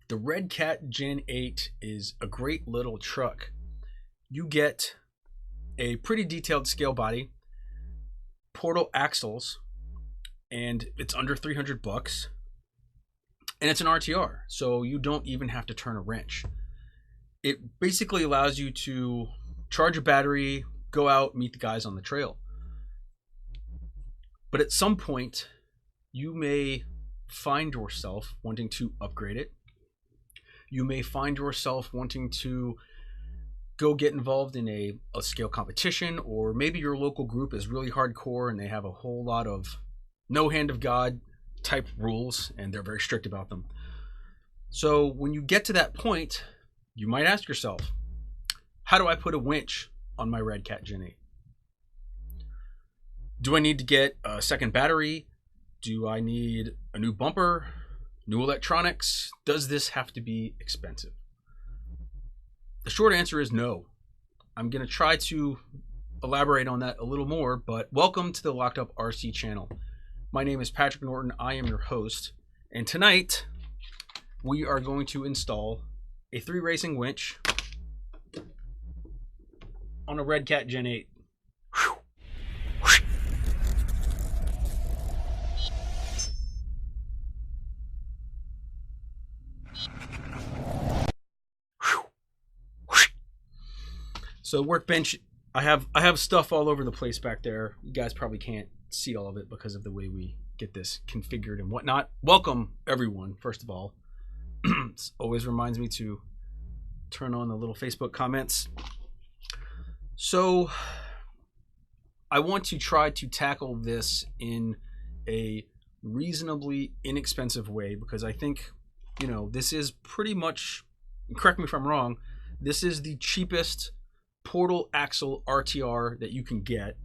The Redcat Gen8 is a great little truck. You get a pretty detailed scale body, portal axles, and it's under 300 bucks. And it's an RTR, so you don't even have to turn a wrench. It basically allows you to charge a battery, go out, meet the guys on the trail. But at some point, you may find yourself wanting to upgrade it. You may find yourself wanting to go get involved in a scale competition, or maybe your local group is really hardcore and they have a whole lot of no hand of God type rules and they're very strict about them. So when you get to that point, you might ask yourself, how do I put a winch on my Redcat Gen8? Do I need to get a second battery? Do I need a new bumper, new electronics? Does this have to be expensive? The short answer is no. I'm going to try to elaborate on that a little more, but welcome to the Locked Up RC channel. My name is Patrick Norton. I am your host, and tonight we are going to install a 3 racing winch on a Redcat Gen8. So workbench, I have stuff all over the place back there. You guys probably can't see all of it because of the way we get this configured and whatnot. Welcome everyone, first of all. It always reminds me to turn on the little Facebook comments. So I want to try to tackle this in a reasonably inexpensive way because I think, this is pretty much, correct me if I'm wrong, this is the cheapest portal axle RTR that you can get,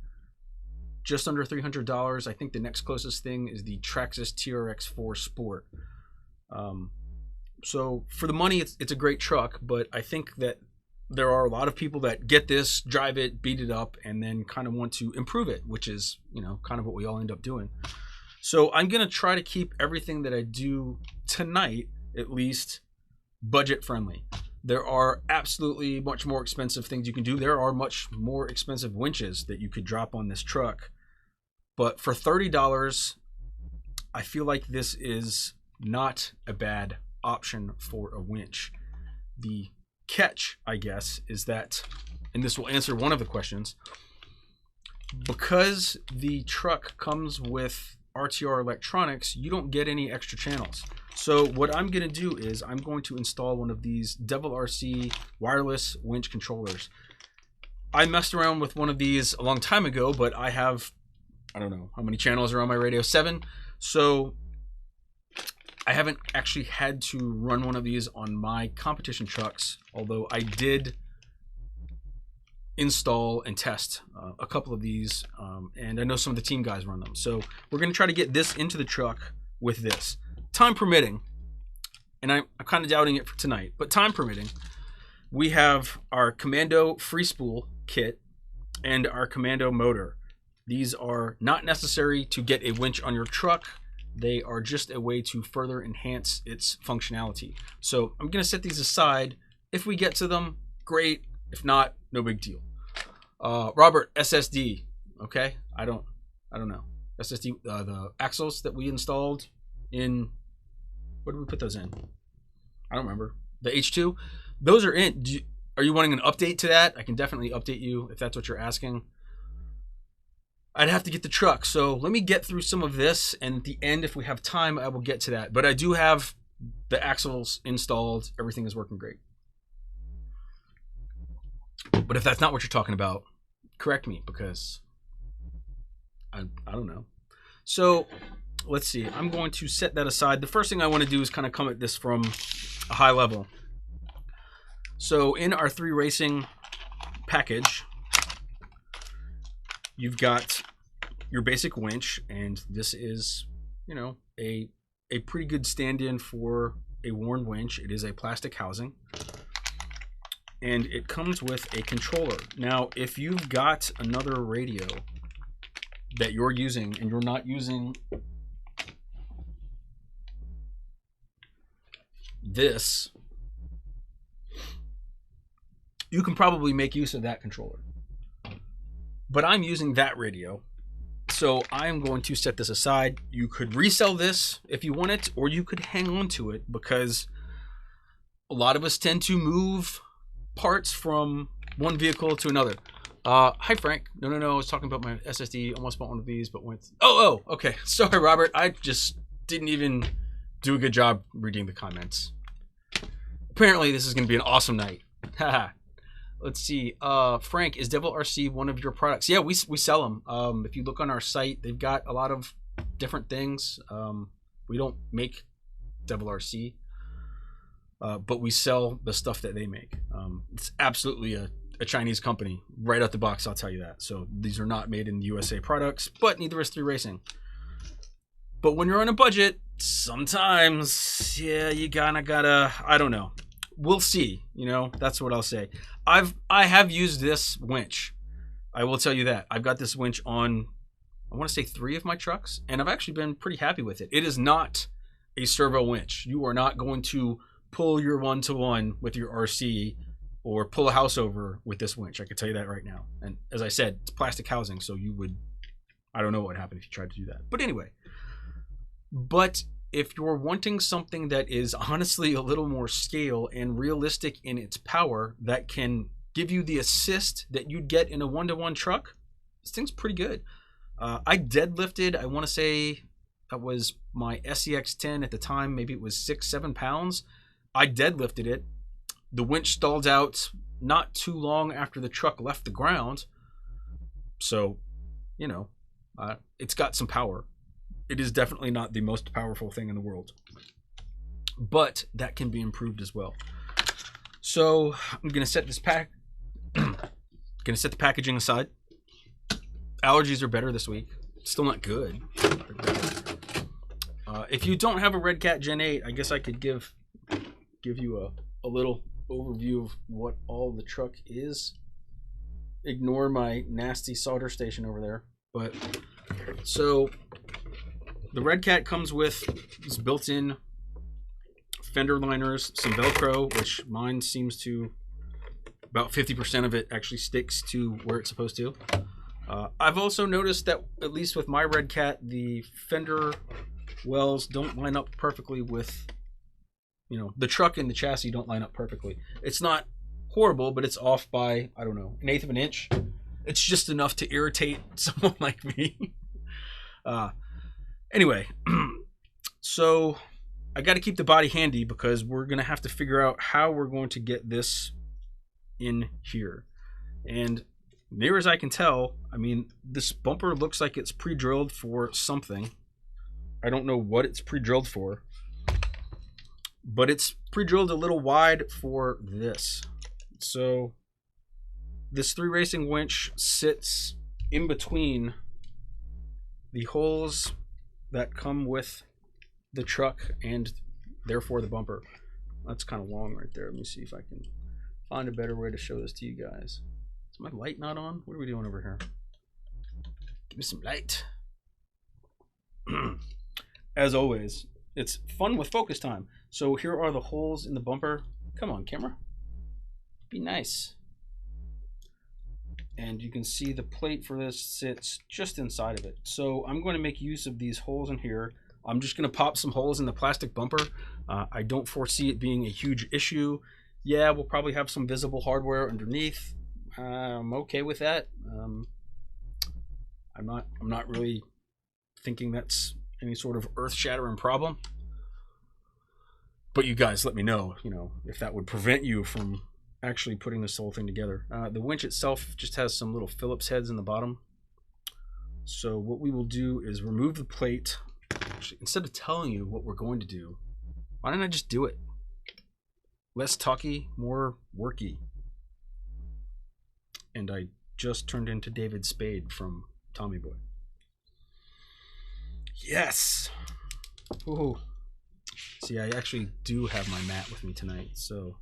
just under $300. I think the next closest thing is the Traxxas TRX4 Sport. So for the money, it's a great truck, but I think that there are a lot of people that get this, drive it, beat it up, and then kind of want to improve it, which is, kind of what we all end up doing. So I'm going to try to keep everything that I do tonight, at least, budget friendly. There are absolutely much more expensive things you can do. There are much more expensive winches that you could drop on this truck. But for $30, I feel like this is not a bad option for a winch. The catch, I guess, is that, and this will answer one of the questions, because the truck comes with RTR electronics, you don't get any extra channels. So what I'm going to do is I'm going to install one of these Devil RC wireless winch controllers. I messed around with one of these a long time ago, but I don't know how many channels are on my radio, 7. So I haven't actually had to run one of these on my competition trucks, although I did install and test a couple of these, and I know some of the team guys run them. So we're going to try to get this into the truck with this. Time permitting, and I'm kind of doubting it for tonight, but time permitting, we have our Commando Freespool kit and our Commando motor. These are not necessary to get a winch on your truck. They are just a way to further enhance its functionality. So I'm going to set these aside. If we get to them, great. If not, no big deal. Robert, SSD. Okay, I don't know. SSD, the axles that we installed in, what did we put those in? I don't remember. The H2, those are in. Are you wanting an update to that? I can definitely update you if that's what you're asking. I'd have to get the truck, so let me get through some of this, and at the end, if we have time, I will get to that. But I do have the axles installed. Everything is working great. But if that's not what you're talking about, correct me, because I don't know. So let's see. I'm going to set that aside. The first thing I want to do is kind of come at this from a high level. So in our 3 racing package, you've got your basic winch, and this is, a pretty good stand-in for a worn winch. It is a plastic housing, and it comes with a controller. Now, if you've got another radio that you're using and you're not using this, you can probably make use of that controller. But I'm using that radio, so I'm going to set this aside. You could resell this if you want it, or you could hang on to it, because a lot of us tend to move parts from one vehicle to another. Hi Frank. No, I was talking about my SSD. Almost bought one of these, but went. Oh, okay. Sorry, Robert. I just didn't even do a good job reading the comments. Apparently, this is going to be an awesome night. Haha. Let's see. Frank, is Devil RC one of your products? Yeah, we sell them. If you look on our site, they've got a lot of different things. We don't make Devil RC, but we sell the stuff that they make. It's absolutely a Chinese company right out the box, I'll tell you that. So these are not made in the USA products, but neither is 3 Racing. But when you're on a budget, sometimes, yeah, you gotta, I don't know. We'll see, that's what I'll say. I have used this winch. I will tell you that. I've got this winch on, I want to say 3 of my trucks, and I've actually been pretty happy with it. It is not a servo winch. You are not going to pull your 1-to-1 with your RC or pull a house over with this winch. I can tell you that right now. And as I said, it's plastic housing, so you would, I don't know what would happen if you tried to do that. But anyway, if you're wanting something that is honestly a little more scale and realistic in its power, that can give you the assist that you'd get in a 1-to-1 truck, this thing's pretty good. I deadlifted, I want to say that was my SEX10 at the time, maybe it was 6-7 pounds. I deadlifted it. The winch stalled out not too long after the truck left the ground. So, it's got some power. It is definitely not the most powerful thing in the world, but that can be improved as well. So I'm gonna set this gonna set the packaging aside. Allergies are better this week. Still not good. If you don't have a Redcat Gen8, I guess I could give you a little overview of what all the truck is. Ignore my nasty solder station over there. But so the Redcat comes with these built-in fender liners, some Velcro, which mine seems to, about 50% of it actually sticks to where it's supposed to. I've also noticed that, at least with my Redcat, the fender wells don't line up perfectly with, the truck and the chassis don't line up perfectly. It's not horrible, but it's off by, I don't know, 1/8 of an inch. It's just enough to irritate someone like me. Anyway, so I got to keep the body handy because we're going to have to figure out how we're going to get this in here. And near as I can tell, I mean, this bumper looks like it's pre-drilled for something. I don't know what it's pre-drilled for, but it's pre-drilled a little wide for this. So this 3 Racing winch sits in between the holes that come with the truck and therefore the bumper. That's kind of long right there. Let me see if I can find a better way to show this to you guys. Is my light not on? What are we doing over here? Give me some light. As always, it's fun with focus time. So here are the holes in the bumper. Come on, camera. Be nice. And you can see the plate for this sits just inside of it. So I'm going to make use of these holes in here. I'm just going to pop some holes in the plastic bumper. I don't foresee it being a huge issue. Yeah, we'll probably have some visible hardware underneath. I'm okay with that. I'm not really thinking that's any sort of earth-shattering problem. But you guys let me know, if that would prevent you from actually putting this whole thing together. The winch itself just has some little Phillips heads in the bottom. So what we will do is remove the plate. Actually, instead of telling you what we're going to do, why don't I just do it? Less talky, more worky. And I just turned into David Spade from Tommy Boy. Yes! Ooh. See, I actually do have my mat with me tonight, so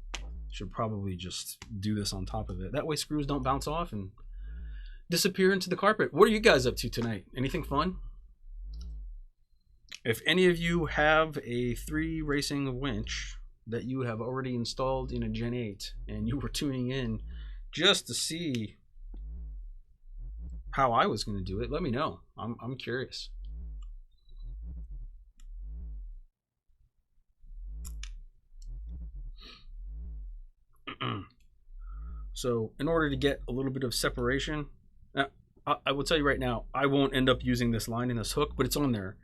should probably just do this on top of it. That way screws don't bounce off and disappear into the carpet. What are you guys up to tonight? Anything fun? If any of you have a 3 Racing winch, that you have already installed in a Gen 8 and you were tuning in just to see how I was going to do it, let me know. I'm curious. So in order to get a little bit of separation, I will tell you right now, I won't end up using this line in this hook, but it's on there.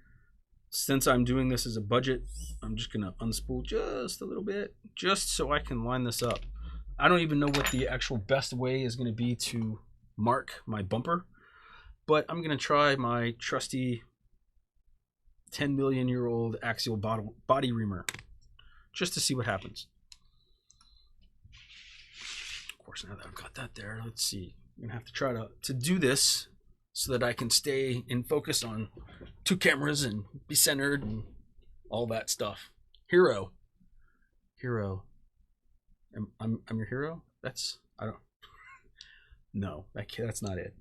Since I'm doing this as a budget, I'm just going to unspool just a little bit, just so I can line this up. I don't even know what the actual best way is going to be to mark my bumper, but I'm going to try my trusty 10 million year old axial body reamer just to see what happens. Of course, now that I've got that there, let's see. I'm going to have to try to do this so that I can stay in focus on 2 cameras and be centered and all that stuff. Hero. I'm your hero? I don't. No, that's not it.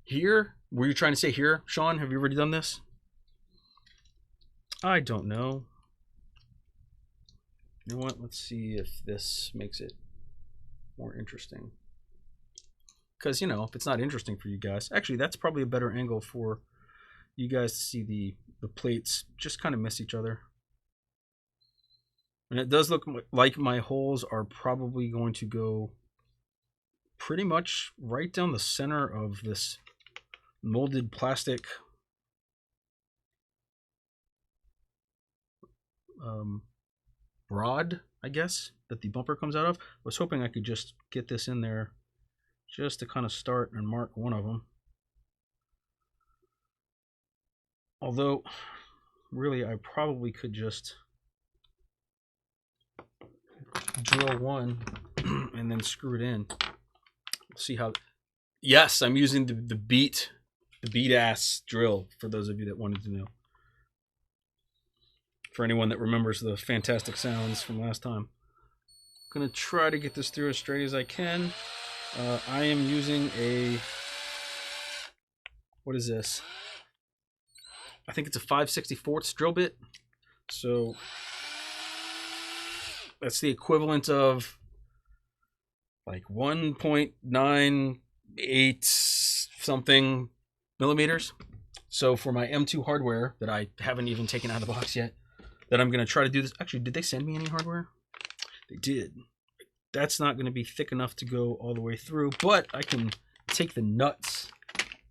Here? Were you trying to say here, Sean? Have you already done this? I don't know. You know what? Let's see if this makes it more interesting. Because, you know, if it's not interesting for you guys, actually, that's probably a better angle for you guys to see the plates just kind of miss each other. And it does look like my holes are probably going to go pretty much right down the center of this molded plastic rod, I guess, that the bumper comes out of. I was hoping I could just get this in there just to kind of start and mark one of them. Although, really, I probably could just drill one and then screw it in. See how... Yes, I'm using the beat ass drill, for those of you that wanted to know. For anyone that remembers the fantastic sounds from last time. I'm going to try to get this through as straight as I can. I am using a... What is this? I think it's a 5/64 drill bit. So that's the equivalent of like 1.98 something millimeters. So for my M2 hardware that I haven't even taken out of the box yet, that I'm going to try to do this. Actually, did they send me any hardware? They did. That's not going to be thick enough to go all the way through, but I can take the nuts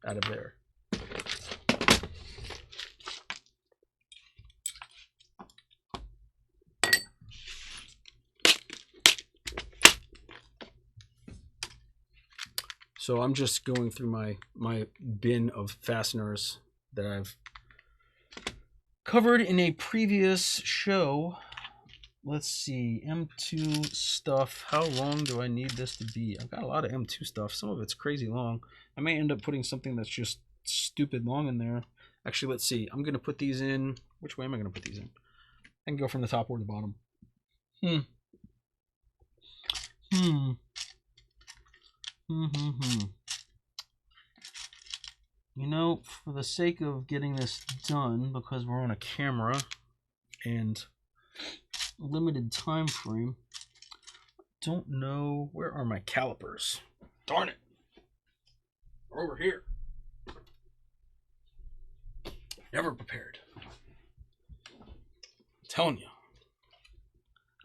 out of there. So I'm just going through my bin of fasteners that I've covered in a previous show. Let's see, M2 stuff. How long do I need this to be? I've got a lot of M2 stuff. Some of it's crazy long. I may end up putting something that's just stupid long in there. Actually, let's see. I'm going to put these in. Which way am I going to put these in? I can go from the top or the bottom. You know, for the sake of getting this done, because we're on a camera and a limited time frame, don't know, where are my calipers? Darn it! They're over here. Never prepared. I'm telling you.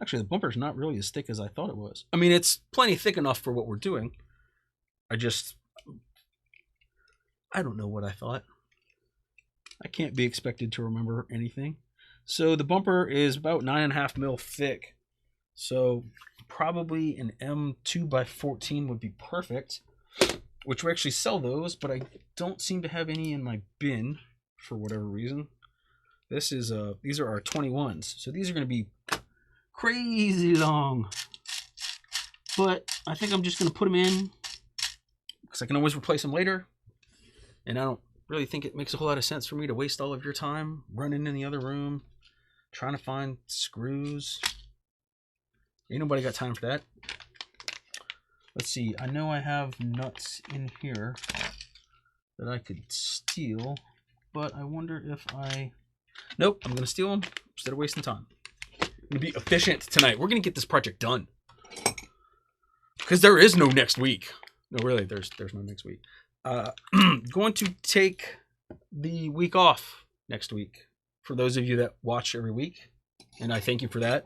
Actually, the bumper's not really as thick as I thought it was. I mean, it's plenty thick enough for what we're doing. I don't know what I thought. I can't be expected to remember anything. So the bumper is about 9.5 mil thick. So probably an M2x14 would be perfect, which we actually sell those, but I don't seem to have any in my bin for whatever reason. These are our 21s. So these are going to be crazy long. But I think I'm just going to put them in because I can always replace them later. And I don't really think it makes a whole lot of sense for me to waste all of your time running in the other room, trying to find screws. Ain't nobody got time for that. Let's see. I know I have nuts in here that I could steal, but I wonder if I... Nope, I'm going to steal them. instead of wasting time. I'm going to be efficient tonight. We're going to get this project done. Because there is no next week. No, really, there's no next week. Going to take the week off next week. For those of you that watch every week. And I thank you for that.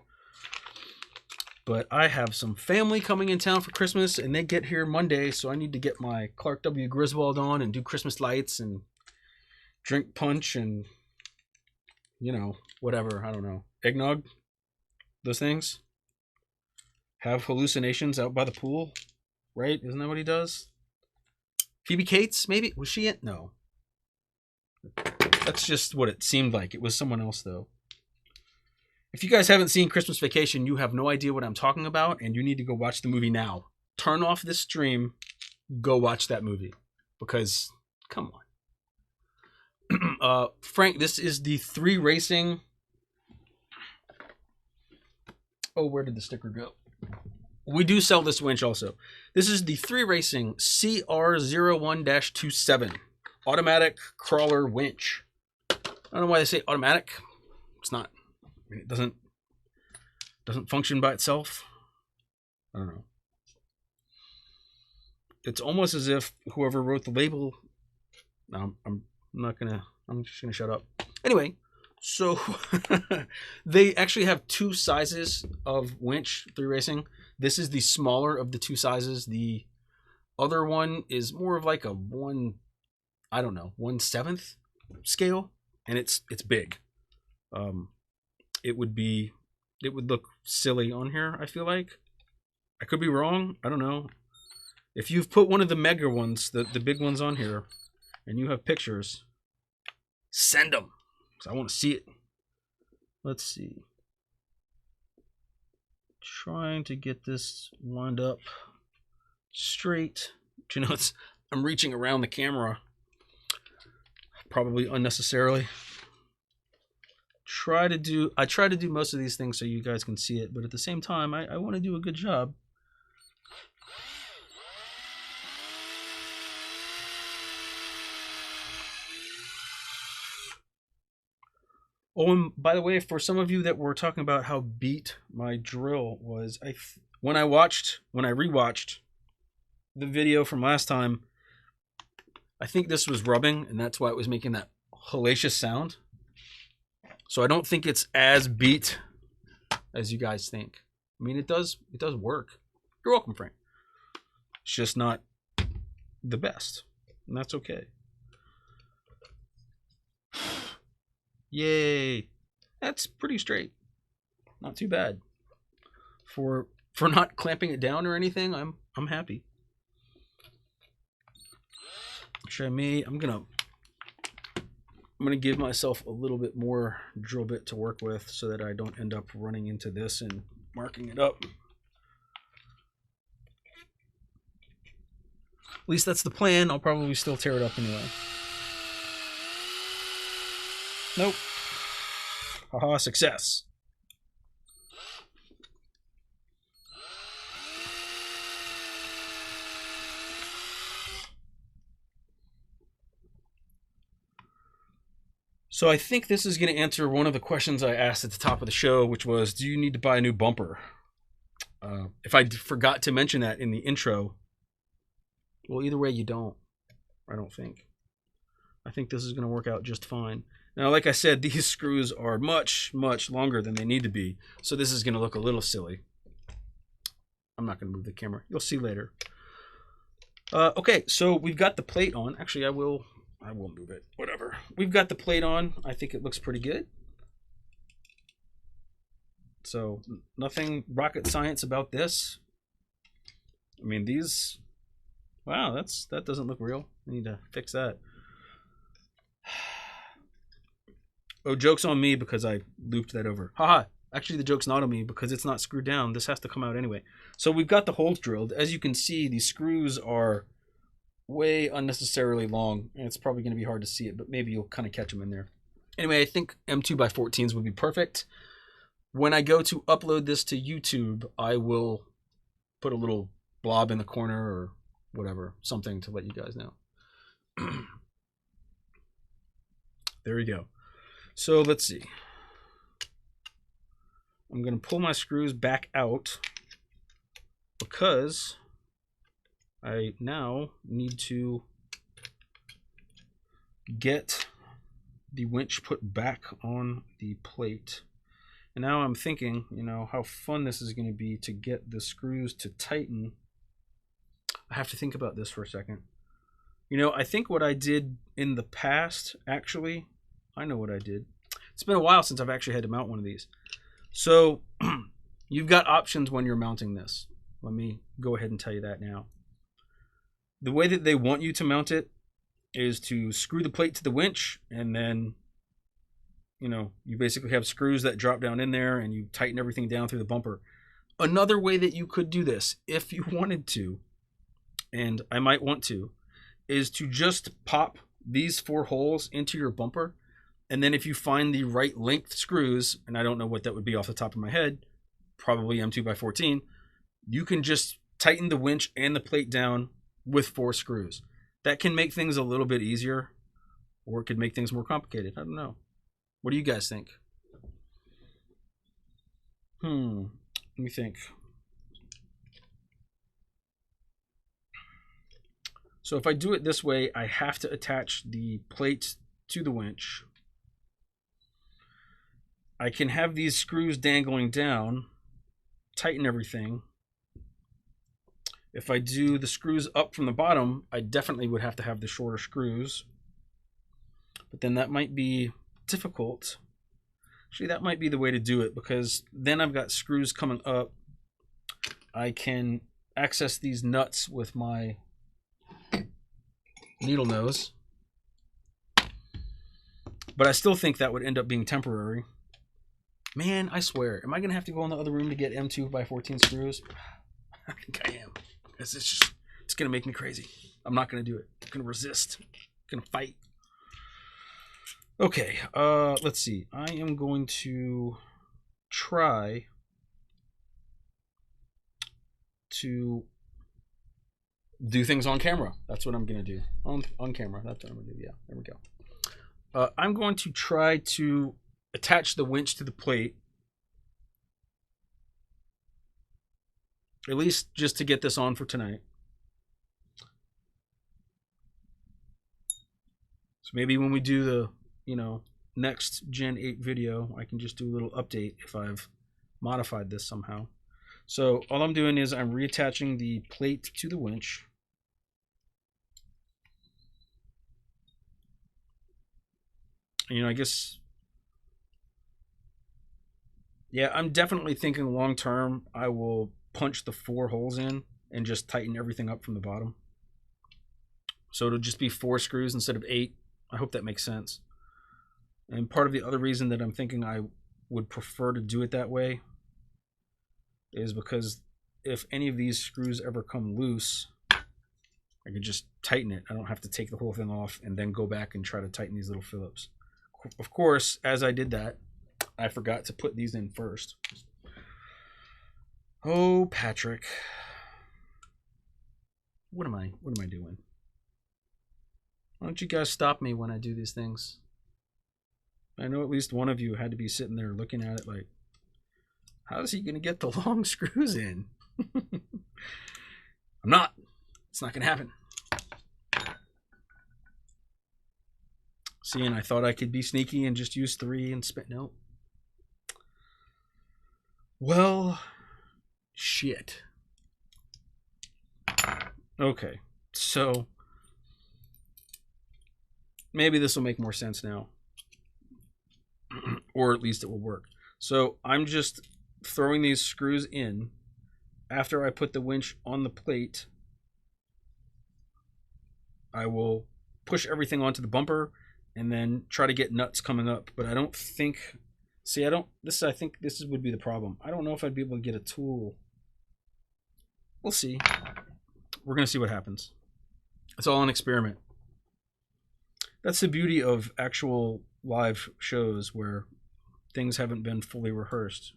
But I have some family coming in town for Christmas. And they get here Monday. So I need to get my Clark W. Griswold on. And do Christmas lights. And drink punch. And, you know, whatever. I don't know. Eggnog. Those things. Have hallucinations out by the pool. Right? Isn't that what he does? Phoebe Cates, maybe? Was she in? No. That's just what it seemed like. It was someone else, though. If you guys haven't seen Christmas Vacation, you have no idea what I'm talking about, and you need to go watch the movie now. Turn off this stream. Go watch that movie. Because, come on. Frank, this is the 3 Racing... Oh, where did the sticker go? We do sell this winch also. This is the 3 Racing CR01-27 automatic crawler winch. I don't know why they say automatic. It's not. I mean, it doesn't function by itself. I don't know. It's almost as if whoever wrote the label. No, I'm just gonna shut up. Anyway, so they actually have 2 sizes of winch. 3 Racing. This is the smaller of the 2 sizes. The other one is more of like a 1/7 scale, and it's big. It would look silly on here, I feel like. I could be wrong. I don't know. If you've put one of the mega ones, the big ones on here, and you have pictures, send them. Because I want to see it. Let's see. Trying to get this lined up straight. You know, I'm reaching around the camera probably unnecessarily. I try to do most of these things so you guys can see it, but at the same time, I want to do a good job. Oh, and by the way, for some of you that were talking about how beat my drill was, when I rewatched the video from last time, I think this was rubbing, and that's why it was making that hellacious sound. So I don't think it's as beat as you guys think. I mean, it does work. You're welcome, Frank. It's just not the best, and that's okay. Yay! That's pretty straight. Not too bad. For not clamping it down or anything, I'm happy. Actually, I'm gonna give myself a little bit more drill bit to work with so that I don't end up running into this and marking it up. At least that's the plan. I'll probably still tear it up anyway. Nope. Haha, success. So I think this is going to answer one of the questions I asked at the top of the show, which was, do you need to buy a new bumper? If I forgot to mention that in the intro, well, either way, you don't. I don't think. I think this is going to work out just fine. Now, like I said, these screws are much, much longer than they need to be. So this is going to look a little silly. I'm not going to move the camera. You'll see later. Okay, so we've got the plate on. Actually, I will move it. Whatever. We've got the plate on. I think it looks pretty good. So nothing rocket science about this. I mean, these... Wow, that doesn't look real. I need to fix that. Oh, joke's on me because I looped that over. Haha. Actually, the joke's not on me because it's not screwed down. This has to come out anyway. So we've got the holes drilled. As you can see, these screws are way unnecessarily long. And it's probably going to be hard to see it, but maybe you'll kind of catch them in there. Anyway, I think M2x14s would be perfect. When I go to upload this to YouTube, I will put a little blob in the corner or whatever, something to let you guys know. There we go. So let's see. I'm going to pull my screws back out because I now need to get the winch put back on the plate. And now I'm thinking, you know, how fun this is going to be to get the screws to tighten. I have to think about this for a second. You know, I think what I did in the past, actually, I know what I did. It's been a while since I've actually had to mount one of these. So you've got options when you're mounting this. Let me go ahead and tell you that now. The way that they want you to mount it is to screw the plate to the winch, and then, you know, you basically have screws that drop down in there and you tighten everything down through the bumper. Another way that you could do this, if you wanted to, and I might want to, is to just pop these 4 holes into your bumper, and then if you find the right length screws, and I don't know what that would be off the top of my head, probably M2x14, you can just tighten the winch and the plate down with 4 screws. That can make things a little bit easier, or it could make things more complicated. I don't know. What do you guys think? Let me think. So if I do it this way, I have to attach the plate to the winch. I can have these screws dangling down, tighten everything. If I do the screws up from the bottom, I definitely would have to have the shorter screws. But then that might be difficult. Actually, that might be the way to do it, because then I've got screws coming up. I can access these nuts with my needle nose. But I still think that would end up being temporary. Man, I swear, am I going to have to go in the other room to get M2x14 screws? I think I am. It's going to make me crazy. I'm not going to do it. I'm going to resist. I'm going to fight. Okay, let's see. I am going to try to do things on camera. That's what I'm going to do. On camera. That's what I'm going to do. Yeah, there we go. I'm going to try to attach the winch to the plate. At least just to get this on for tonight. So maybe when we do the, you know, next Gen 8 video, I can just do a little update if I've modified this somehow. So all I'm doing is I'm reattaching the plate to the winch. And, you know, I guess, yeah, I'm definitely thinking long term I will punch the 4 holes in and just tighten everything up from the bottom. So it'll just be 4 screws instead of 8. I hope that makes sense. And part of the other reason that I'm thinking I would prefer to do it that way is because if any of these screws ever come loose, I could just tighten it. I don't have to take the whole thing off and then go back and try to tighten these little Phillips. Of course, as I did that, I forgot to put these in first. Oh, Patrick. What am I doing? Why don't you guys stop me when I do these things? I know at least one of you had to be sitting there looking at it like, how's he going to get the long screws in? I'm not. It's not going to happen. See, and I thought I could be sneaky and just use 3 and spit. No. Well, shit. Okay, so maybe this will make more sense now. Or at least it will work. So I'm just throwing these screws in after I put the winch on the plate. I will push everything onto the bumper and then try to get nuts coming up. But I don't think, see, I think this would be the problem. I don't know if I'd be able to get a tool. We'll see. We're going to see what happens. It's all an experiment. That's the beauty of actual live shows where things haven't been fully rehearsed,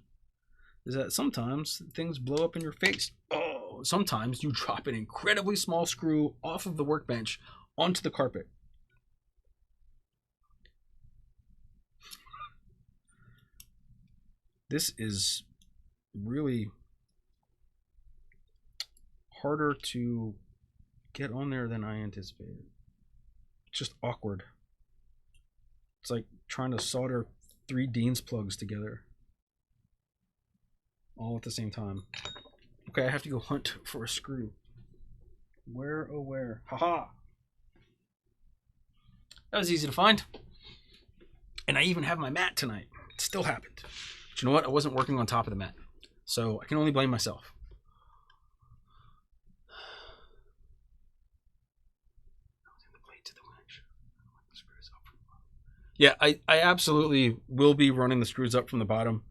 is that sometimes things blow up in your face. Oh, sometimes you drop an incredibly small screw off of the workbench onto the carpet. This is really harder to get on there than I anticipated. It's just awkward. It's like trying to solder 3 Dean's plugs together all at the same time. Okay, I have to go hunt for a screw. Where, oh where? Haha! That was easy to find. And I even have my mat tonight. It still happened. But you know what? I wasn't working on top of the mat. So I can only blame myself. Yeah, I absolutely will be running the screws up from the bottom.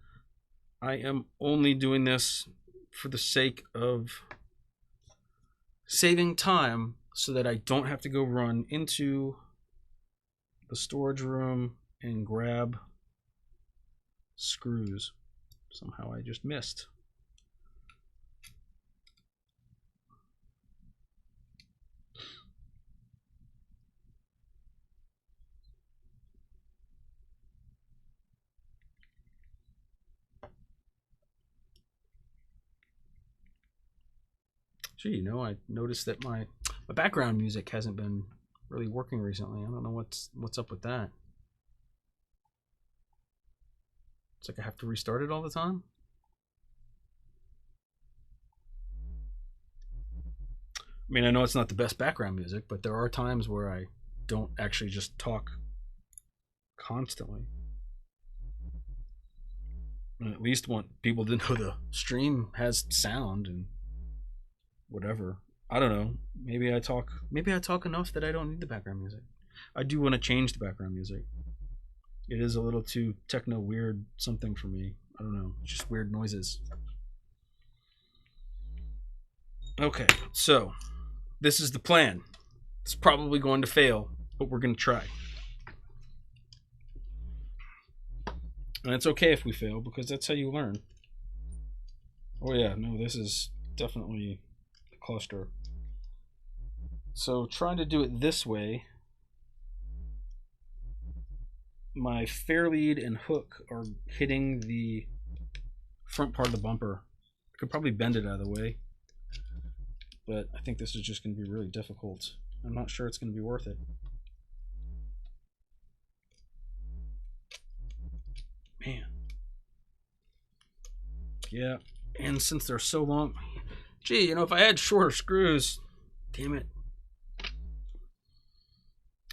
I am only doing this for the sake of saving time so that I don't have to go run into the storage room and grab screws. Somehow I just missed. Gee, you know, I noticed that my background music hasn't been really working recently. I don't know what's up with that. It's like I have to restart it all the time. I mean, I know it's not the best background music, but there are times where I don't actually just talk constantly. I at least want people to know the stream has sound and whatever. I don't know. Maybe I talk enough that I don't need the background music. I do want to change the background music. It is a little too techno weird something for me. I don't know. Just weird noises. Okay, so this is the plan. It's probably going to fail, but we're going to try. And it's okay if we fail, because that's how you learn. Oh yeah, no, this is definitely a cluster. So trying to do it this way, my fair lead and hook are hitting the front part of the bumper. I could probably bend it out of the way, but I think this is just going to be really difficult. I'm not sure it's going to be worth it. Man. Yeah, and since they're so long, gee, you know, if I had shorter screws, damn it.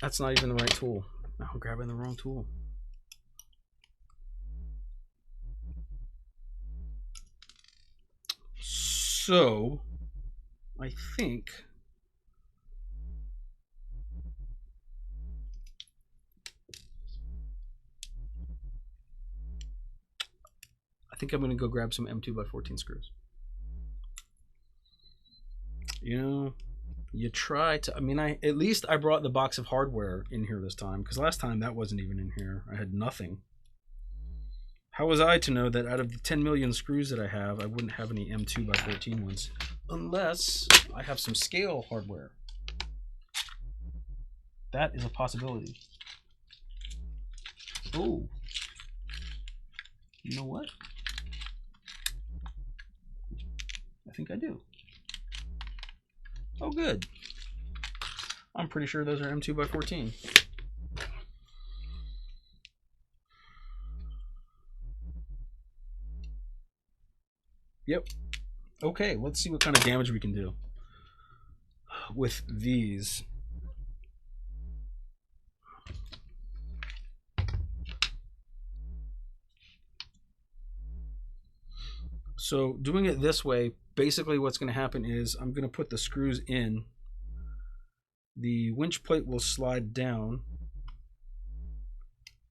That's not even the right tool. Now I'm grabbing the wrong tool. So, I think I'm going to go grab some M2x14 screws. You know, you try to, I mean, at least I brought the box of hardware in here this time, because last time that wasn't even in here. I had nothing. How was I to know that out of the 10 million screws that I have, I wouldn't have any M2x14 ones? Unless I have some scale hardware. That is a possibility. Oh. You know what? I think I do. Oh, good. I'm pretty sure those are M2x14. Yep. Okay, let's see what kind of damage we can do with these. So doing it this way, basically what's going to happen is I'm going to put the screws in. The winch plate will slide down,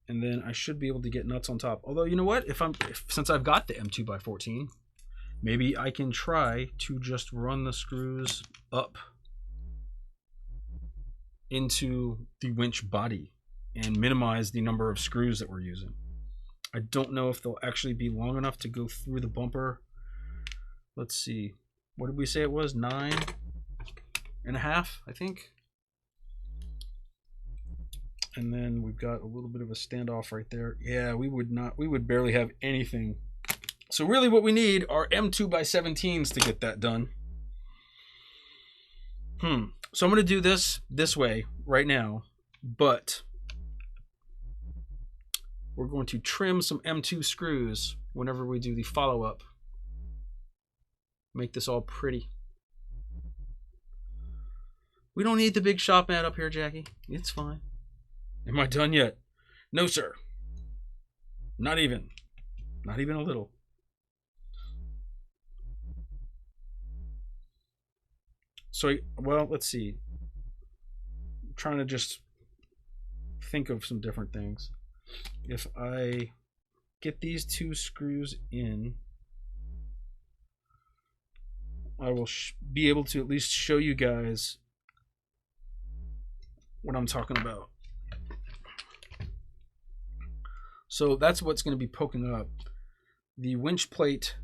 and then I should be able to get nuts on top. Although, you know what? Since I've got the M2x14, maybe I can try to just run the screws up into the winch body and minimize the number of screws that we're using. I don't know if they'll actually be long enough to go through the bumper. Let's see. What did we say it was? 9.5, I think. And then we've got a little bit of a standoff right there. Yeah, we would barely have anything So really what we need are M2x17s to get that done. So I'm going to do this way right now, but we're going to trim some M2 screws whenever we do the follow-up. Make this all pretty. We don't need the big shop mat up here, Jackie. It's fine. Am I done yet? No, sir. Not even. Not even a little. So, well, let's see. I'm trying to just think of some different things. If I get these two screws in, I will be able to at least show you guys what I'm talking about. So that's what's going to be poking up. The winch plate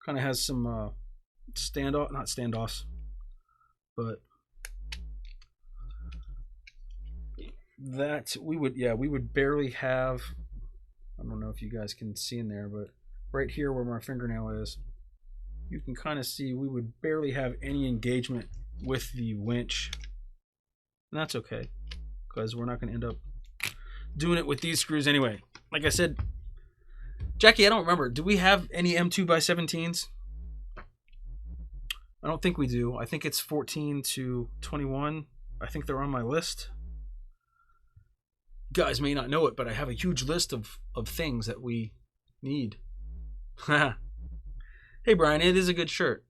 kind of has some not standoffs, but that we would barely have. I don't know if you guys can see in there, but right here where my fingernail is, you can kind of see we would barely have any engagement with the winch, and that's okay because we're not going to end up doing it with these screws anyway. Like I said, Jackie, I don't remember. Do we have any M2x17s? I don't think we do. I think it's 14 to 21. I think they're on my list. You guys may not know it, but I have a huge list of things that we need. Hey, Brian, it is a good shirt.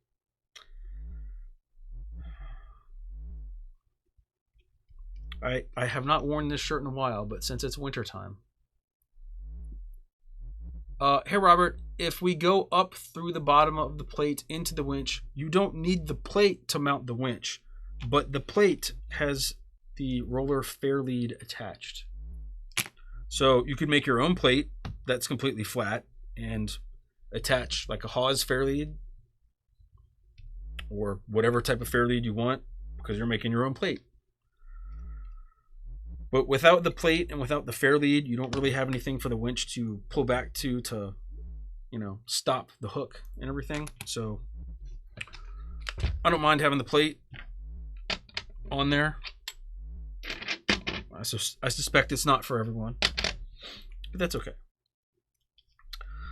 I have not worn this shirt in a while, but since it's wintertime. Hey Robert, if we go up through the bottom of the plate into the winch, you don't need the plate to mount the winch, but the plate has the roller fair lead attached. So you could make your own plate that's completely flat and attach like a Hawes fair lead or whatever type of fair lead you want because you're making your own plate. But without the plate and without the fair lead, you don't really have anything for the winch to pull back to you know, stop the hook and everything. So I don't mind having the plate on there. I suspect it's not for everyone, but that's okay.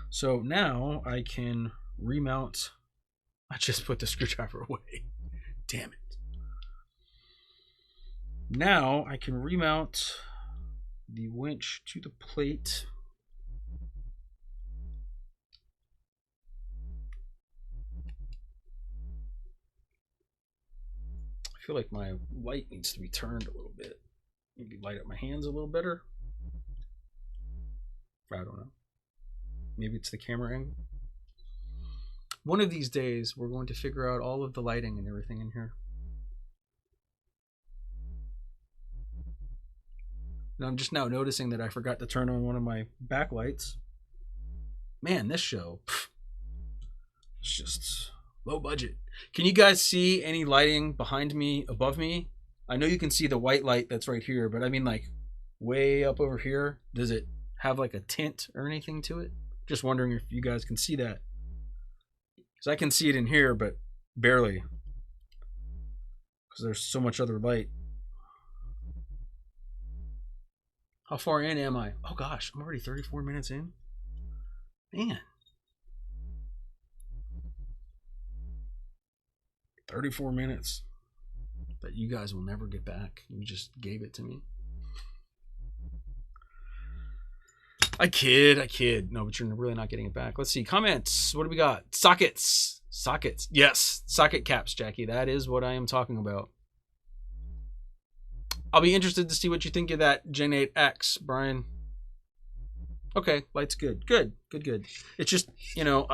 So now I can remount. I just put the screwdriver away. Damn it. Now I can remount the winch to the plate. I feel like my light needs to be turned a little bit. Maybe light up my hands a little better. I don't know. Maybe it's the camera angle. One of these days, we're going to figure out all of the lighting and everything in here. And I'm just now noticing that I forgot to turn on one of my backlights. Man, this show, it's just low budget. Can you guys see any lighting behind me, above me? I know you can see the white light that's right here, but I mean like way up over here. Does it have like a tint or anything to it? Just wondering if you guys can see that. Because I can see it in here, but barely. Because there's so much other light. How far in am I? Oh gosh, I'm already 34 minutes in. Man. 34 minutes that you guys will never get back. You just gave it to me. I kid. No, but you're really not getting it back. Let's see. Comments. What do we got? Sockets. Sockets. Yes. Socket caps, Jackie. That is what I am talking about. I'll be interested to see what you think of that Gen8X, Brian. Okay, light's good. Good. It's just, you know,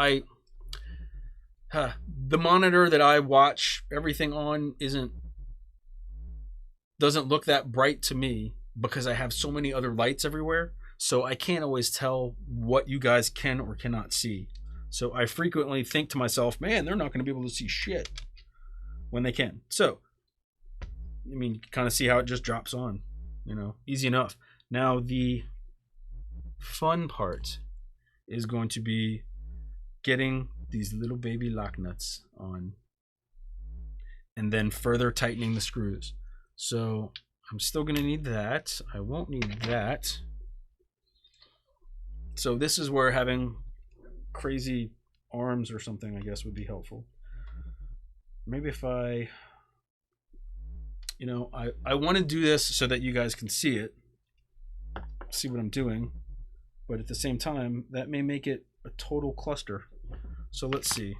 the monitor that I watch everything on doesn't look that bright to me because I have so many other lights everywhere. So I can't always tell what you guys can or cannot see. So I frequently think to myself, man, they're not going to be able to see shit when they can. So, I mean, you kind of see how it just drops on, you know, easy enough. Now the fun part is going to be getting these little baby lock nuts on and then further tightening the screws. So I'm still going to need that. I won't need that. So this is where having crazy arms or something, I guess, would be helpful. Maybe if I, I want to do this so that you guys can see it, see what I'm doing, but at the same time, that may make it a total cluster. So let's see.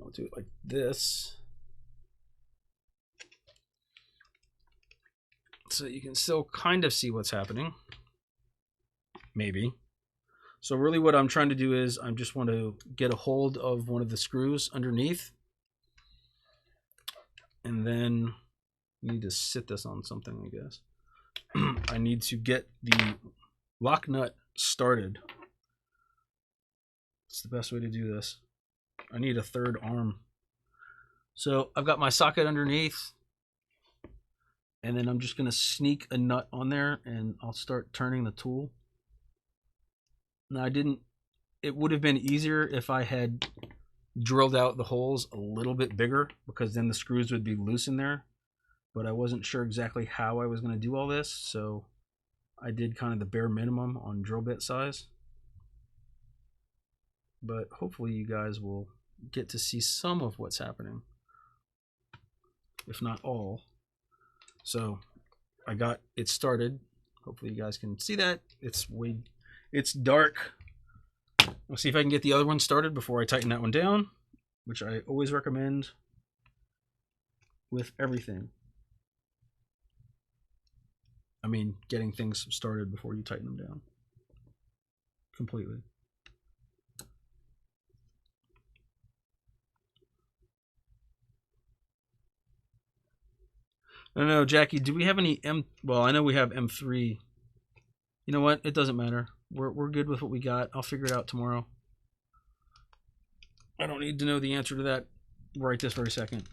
I'll do it like this, so you can still kind of see what's happening. Maybe. So really what I'm trying to do is I just want to get a hold of one of the screws underneath, and then I need to sit this on something, I guess. I need to get the lock nut started. It's the best way to do this. I need a third arm. So I've got my socket underneath, and then I'm just going to sneak a nut on there, and I'll start turning the tool. Now it would have been easier if I had drilled out the holes a little bit bigger, because then the screws would be loose in there, but I wasn't sure exactly how I was going to do all this, so I did kind of the bare minimum on drill bit size. But hopefully you guys will get to see some of what's happening, if not all. So I got it started. Hopefully you guys can see that. It's dark. I'll see if I can get the other one started before I tighten that one down, which I always recommend with everything. I mean, getting things started before you tighten them down completely. I don't know, Jackie, do we have any well, I know we have M3. You know what? It doesn't matter. We're good with what we got. I'll figure it out tomorrow. I don't need to know the answer to that right this very second.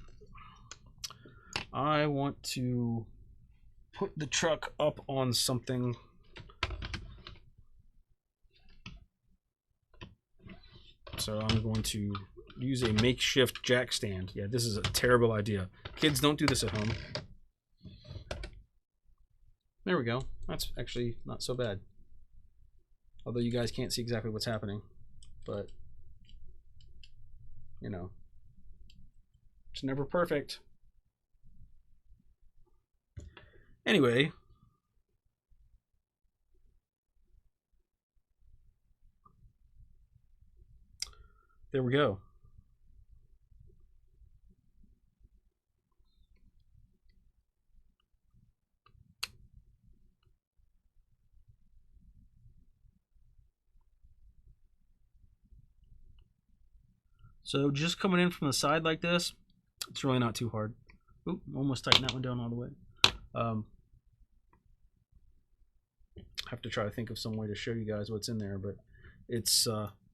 I want to put the truck up on something. So I'm going to use a makeshift jack stand. Yeah, this is a terrible idea. Kids, don't do this at home. There we go. That's actually not so bad. Although you guys can't see exactly what's happening. But, you know, it's never perfect. Anyway. There we go. So just coming in from the side like this, it's really not too hard. Oop, almost tighten that one down all the way. Have to try to think of some way to show you guys what's in there, but it's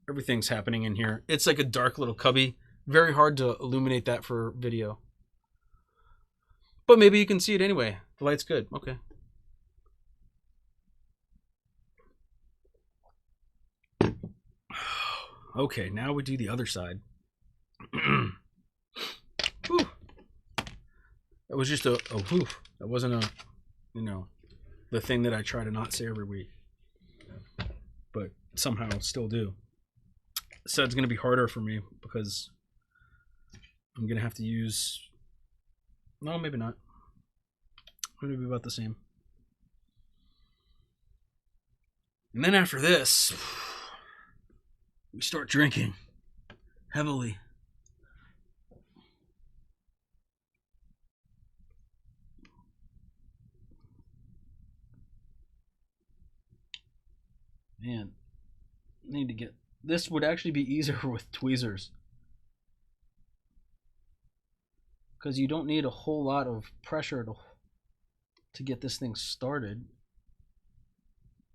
everything's happening in here. It's like a dark little cubby. Very hard to illuminate that for video. But maybe you can see it anyway. The light's good. Okay. Okay, now we do the other side. That was just a whew. That wasn't a, the thing that I try to not say every week, but somehow still do. So it's going to be harder for me because I'm going to have to use, no, maybe not. It's going to be about the same. And then after this, we start drinking heavily. Man, I need to get, this would actually be easier with tweezers, because you don't need a whole lot of pressure to get this thing started.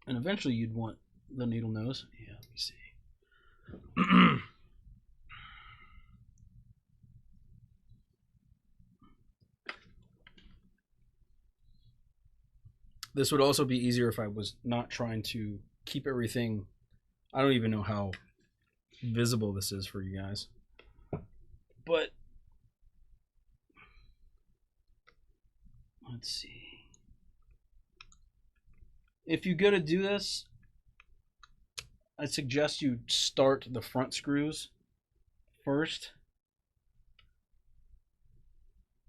And eventually you'd want the needle nose. Yeah, let me see. This would also be easier if I was not trying to keep everything. I don't even know how visible this is for you guys. But let's see. If you go to do this, I suggest you start the front screws first,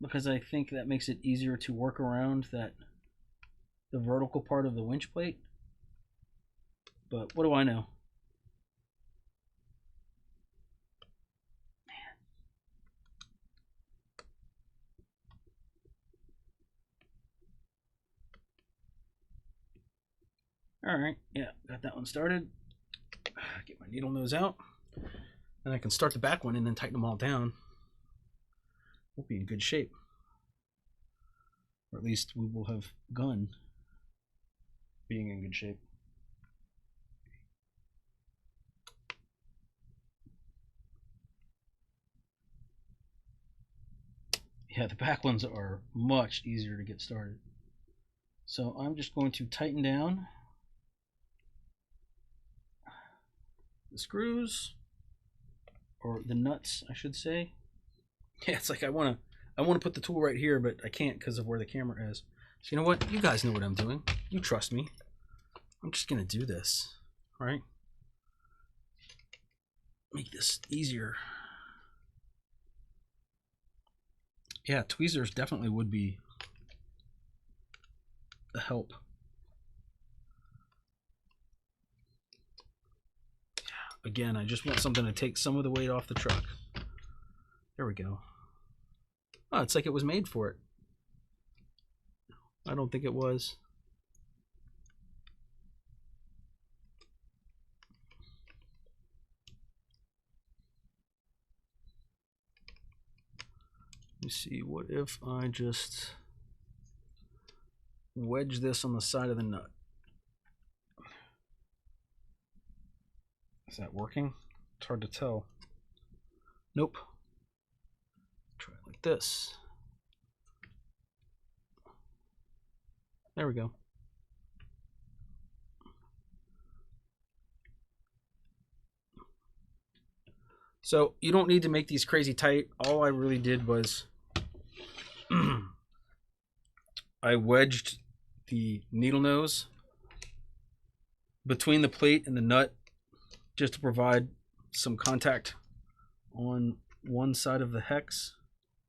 because I think that makes it easier to work around the vertical part of the winch plate. But what do I know? All right, yeah, got that one started. Get my needle nose out, and I can start the back one and then tighten them all down. We'll be in good shape, or at least we will have begun being in good shape. Yeah, the back ones are much easier to get started. So I'm just going to tighten down the screws, or the nuts, I should say. Yeah, it's like I want to put the tool right here, but I can't because of where the camera is. So you know what? You guys know what I'm doing. You trust me. I'm just going to do this, all right? Make this easier. Yeah, tweezers definitely would be a help. Again, I just want something to take some of the weight off the truck. There we go. Oh, it's like it was made for it. I don't think it was. Let me see, what if I just wedge this on the side of the nut? Is that working? It's hard to tell. Nope. Try it like this. There we go. So you don't need to make these crazy tight. All I really did was I wedged the needle nose between the plate and the nut just to provide some contact on one side of the hex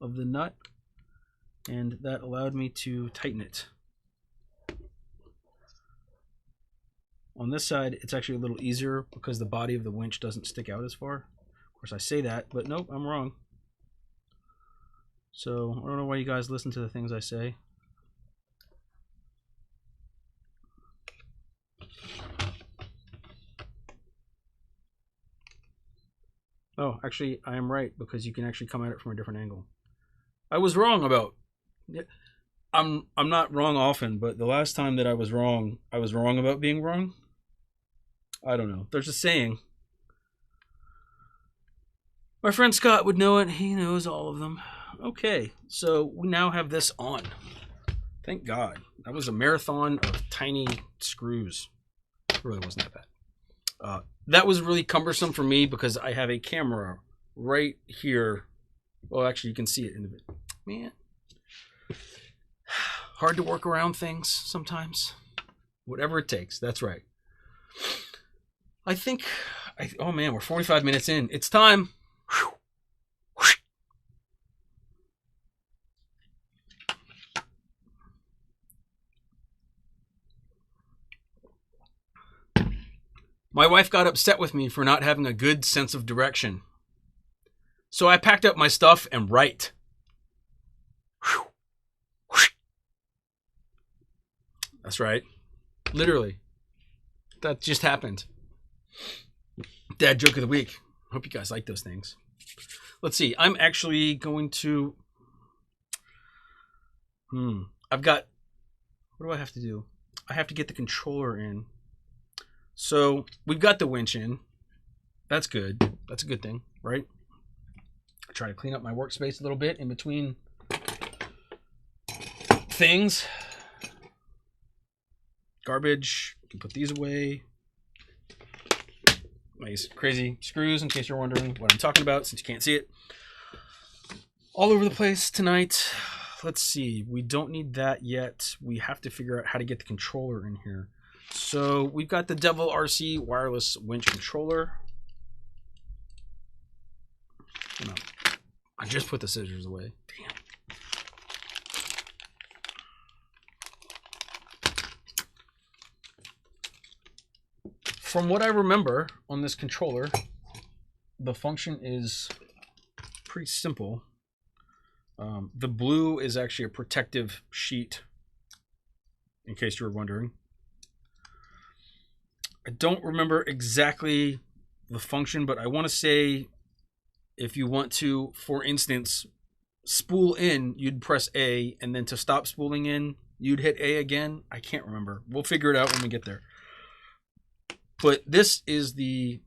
of the nut, and that allowed me to tighten it. On this side, it's actually a little easier because the body of the winch doesn't stick out as far. Of course, I say that, but nope, I'm wrong. So I don't know why you guys listen to the things I say. Oh, actually, I am right, because you can actually come at it from a different angle. I was wrong about... I'm not wrong often, but the last time that I was wrong about being wrong. I don't know. There's a saying. My friend Scott would know it. He knows all of them. Okay, so we now have this on. Thank God. That was a marathon of tiny screws. It really wasn't that bad. That was really cumbersome for me because I have a camera right here. Well, actually, you can see it in a bit. Man. Hard to work around things sometimes. Whatever it takes. That's right. I think... oh, man, we're 45 minutes in. It's time. My wife got upset with me for not having a good sense of direction. So I packed up my stuff and right. That's right. Literally. That just happened. Dad joke of the week. Hope you guys like those things. Let's see. I'm actually going to... I've got... What do I have to do? I have to get the controller in. So we've got the winch in. That's good. That's a good thing, right? I try to clean up my workspace a little bit in between things. garbage. You can put these away. Nice crazy screws, in case you're wondering what I'm talking about, since you can't see it. All over the place tonight. Let's see. We don't need that yet. We have to figure out how to get the controller in here. So we've got the Devil RC wireless winch controller. No, I just put the scissors away. Damn. From what I remember on this controller, the function is pretty simple. The blue is actually a protective sheet, in case you were wondering. I don't remember exactly the function, but I want to say if you want to, for instance, spool in, you'd press A, and then to stop spooling in, you'd hit A again. I can't remember. We'll figure it out when we get there. But this is the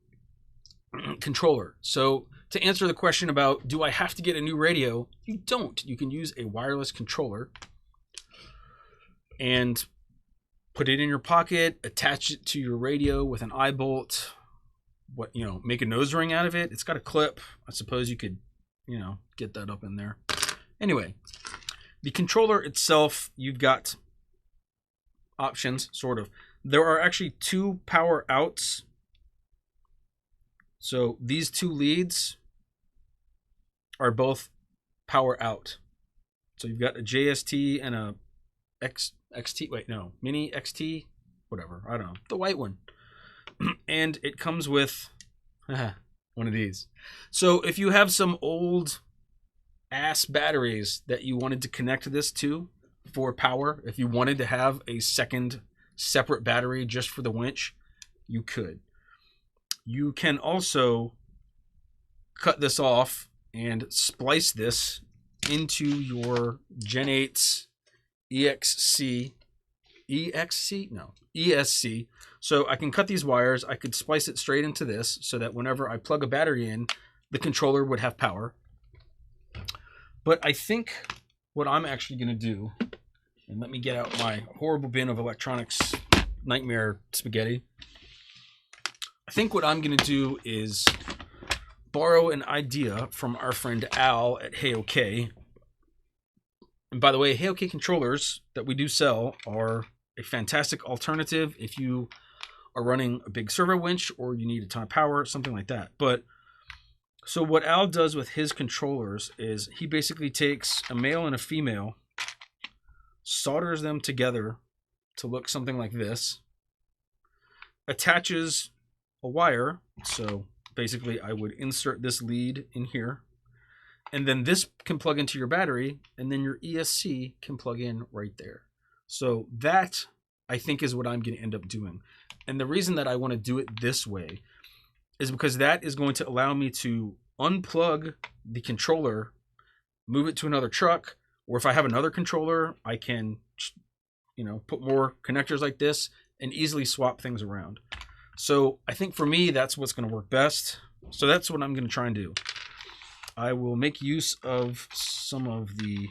controller. So to answer the question about, do I have to get a new radio? You don't. You can use a wireless controller and put it in your pocket, attach it to your radio with an eye bolt, make a nose ring out of it. It's got a clip. I suppose you could, get that up in there. Anyway, the controller itself, you've got options, sort of. There are actually 2 power outs. So these 2 leads are both power out. So you've got a JST and a Mini XT, whatever, I don't know, the white one. And it comes with one of these. So if you have some old ass batteries that you wanted to connect this to for power, if you wanted to have a second separate battery just for the winch, you could. You can also cut this off and splice this into your Gen8's ESC. So I can cut these wires. I could splice it straight into this so that whenever I plug a battery in, the controller would have power. But I think what I'm actually going to do, and let me get out my horrible bin of electronics nightmare spaghetti. I think what I'm going to do is borrow an idea from our friend Al at HeyOK. And by the way, HeyOK controllers that we do sell are a fantastic alternative if you are running a big servo winch or you need a ton of power, something like that. But so what Al does with his controllers is he basically takes a male and a female, solders them together to look something like this, attaches a wire. So basically I would insert this lead in here, and then this can plug into your battery, and then your ESC can plug in right there. So that, I think, is what I'm going to end up doing. And the reason that I want to do it this way is because that is going to allow me to unplug the controller, move it to another truck, or if I have another controller, I can, put more connectors like this and easily swap things around. So I think for me, that's what's going to work best. So that's what I'm going to try and do. I will make use of some of the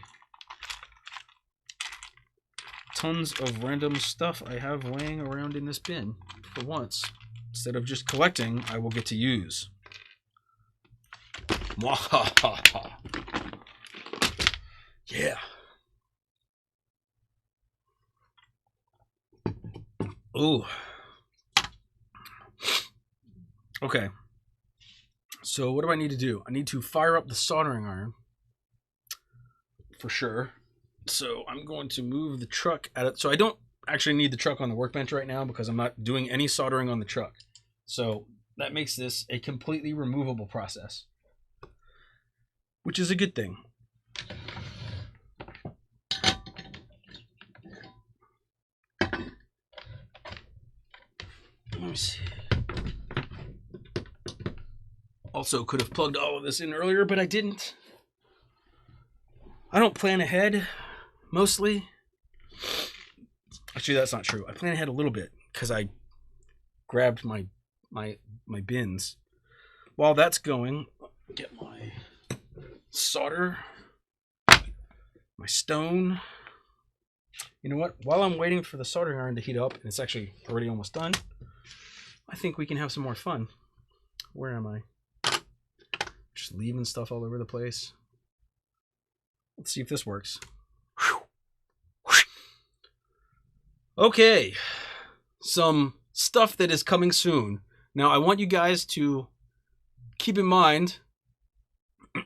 tons of random stuff I have laying around in this bin for once. Instead of just collecting, I will get to use. Yeah. Ooh. Okay. So what do I need to do? I need to fire up the soldering iron for sure. So I'm going to move the truck at it. So I don't actually need the truck on the workbench right now because I'm not doing any soldering on the truck. So that makes this a completely removable process, which is a good thing. Let me see. Also could have plugged all of this in earlier, but I didn't. I don't plan ahead, mostly. Actually, that's not true. I plan ahead a little bit because I grabbed my bins. While that's going, get my solder, my stone, You know what? While I'm waiting for the soldering iron to heat up, and it's actually already almost done, I think we can have some more fun. Where am I? Just leaving stuff all over the place. Let's see if this works. Okay. Some stuff that is coming soon. Now, I want you guys to keep in mind...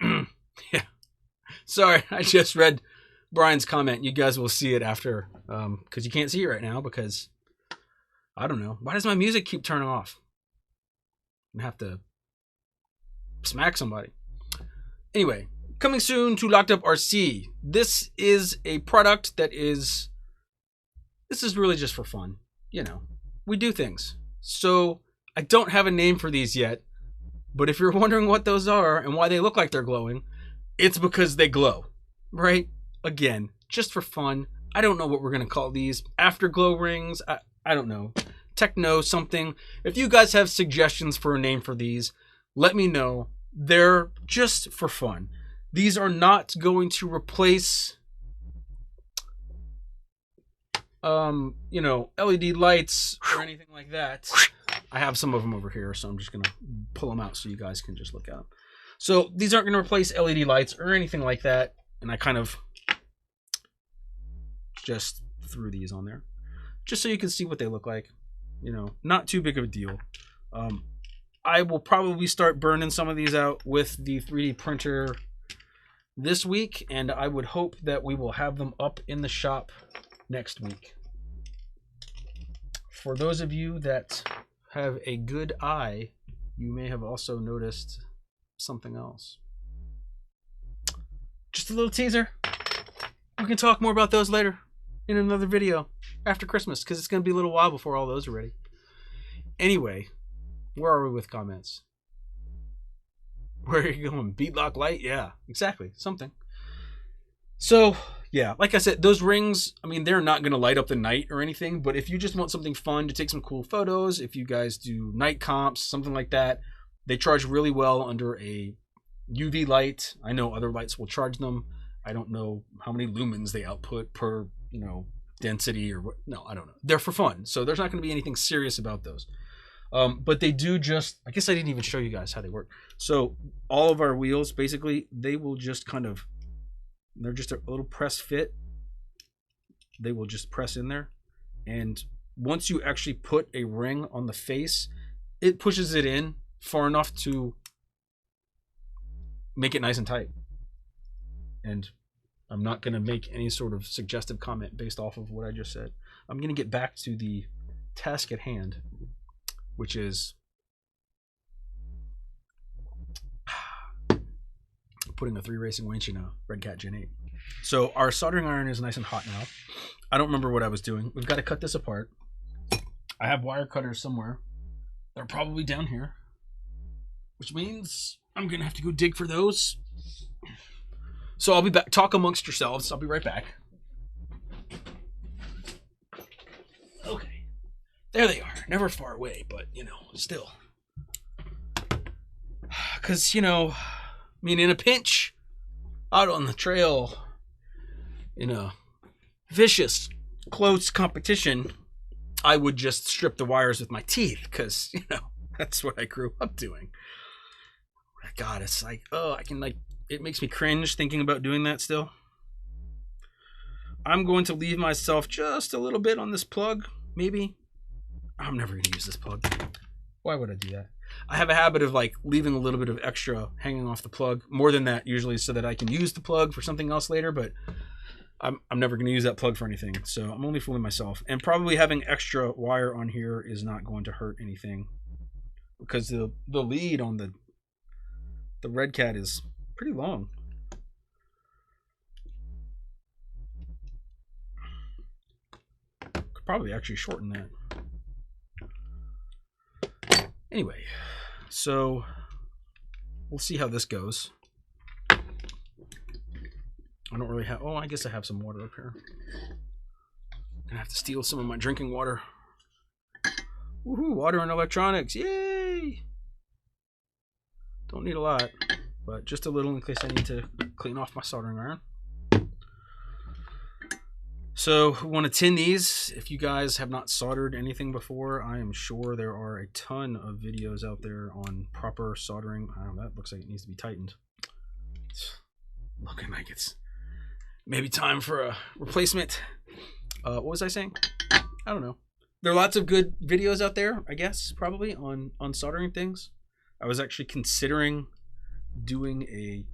yeah. Sorry, I just read Brian's comment. You guys will see it after, because you can't see it right now because, I don't know. Why does my music keep turning off? I'm going to have to smack somebody. Anyway, coming soon to Locked Up RC. This is a product that is... This is really just for fun. You know, we do things. So, I don't have a name for these yet. But if you're wondering what those are and why they look like they're glowing, it's because they glow. Right? Again, just for fun. I don't know what we're going to call these. Afterglow rings. I don't know. Techno something. If you guys have suggestions for a name for these, let me know. They're just for fun. These are not going to replace, you know, LED lights or anything like that. I have some of them over here, so I'm just going to pull them out so you guys can just look at them. So these aren't going to replace LED lights or anything like that. And I kind of just threw these on there just so you can see what they look like. You know, not too big of a deal. I will probably start burning some of these out with the 3D printer this week, and I would hope that we will have them up in the shop next week. For those of you that have a good eye, you may have also noticed something else. Just a little teaser. We can talk more about those later in another video after Christmas, because it's going to be a little while before all those are ready. Anyway, where are we with comments? Where are you going? Beatlock light? Yeah, exactly. Something. So, yeah, like I said, those rings, I mean, they're not going to light up the night or anything, but if you just want something fun to take some cool photos, if you guys do night comps, something like that, they charge really well under a UV light. I know other lights will charge them. I don't know how many lumens they output per, you know, density or what. No, I don't know. They're for fun, so there's not going to be anything serious about those. But they do just, I guess I didn't even show you guys how they work. So all of our wheels, basically, they will just kind of, they're just a little press fit. They will just press in there. And once you actually put a ring on the face, it pushes it in far enough to make it nice and tight. And I'm not going to make any sort of suggestive comment based off of what I just said. I'm going to get back to the task at hand, which is putting a 3 racing winch in a Redcat Gen8. So our soldering iron is nice and hot now. I don't remember what I was doing. We've got to cut this apart. I have wire cutters somewhere. They're probably down here, which means I'm going to have to go dig for those. So I'll be back. Talk amongst yourselves. I'll be right back. Okay. There they are. Never far away, but, you know, still. Because, you know, I mean, in a pinch, out on the trail, in a vicious, close competition, I would just strip the wires with my teeth because, you know, that's what I grew up doing. God, it's like, oh, I can, like, it makes me cringe thinking about doing that still. I'm going to leave myself just a little bit on this plug, maybe. I'm never going to use this plug. Why would I do that? I have a habit of like leaving a little bit of extra hanging off the plug, more than that usually, so that I can use the plug for something else later, but I'm never going to use that plug for anything, so I'm only fooling myself. And probably having extra wire on here is not going to hurt anything, because the lead on the Redcat is pretty long. Could probably actually shorten that. Anyway, so we'll see how this goes. I don't really have, oh, I guess I have some water up here. I'm gonna have to steal some of my drinking water. Woohoo, water and electronics, yay! Don't need a lot, but just a little in case I need to clean off my soldering iron. So we want to tin these. If you guys have not soldered anything before, I am sure there are a ton of videos out there on proper soldering. That looks like it needs to be tightened. It's looking like it's maybe time for a replacement. What was I saying? I don't know. There are lots of good videos out there, I guess, probably on soldering things. I was actually considering doing a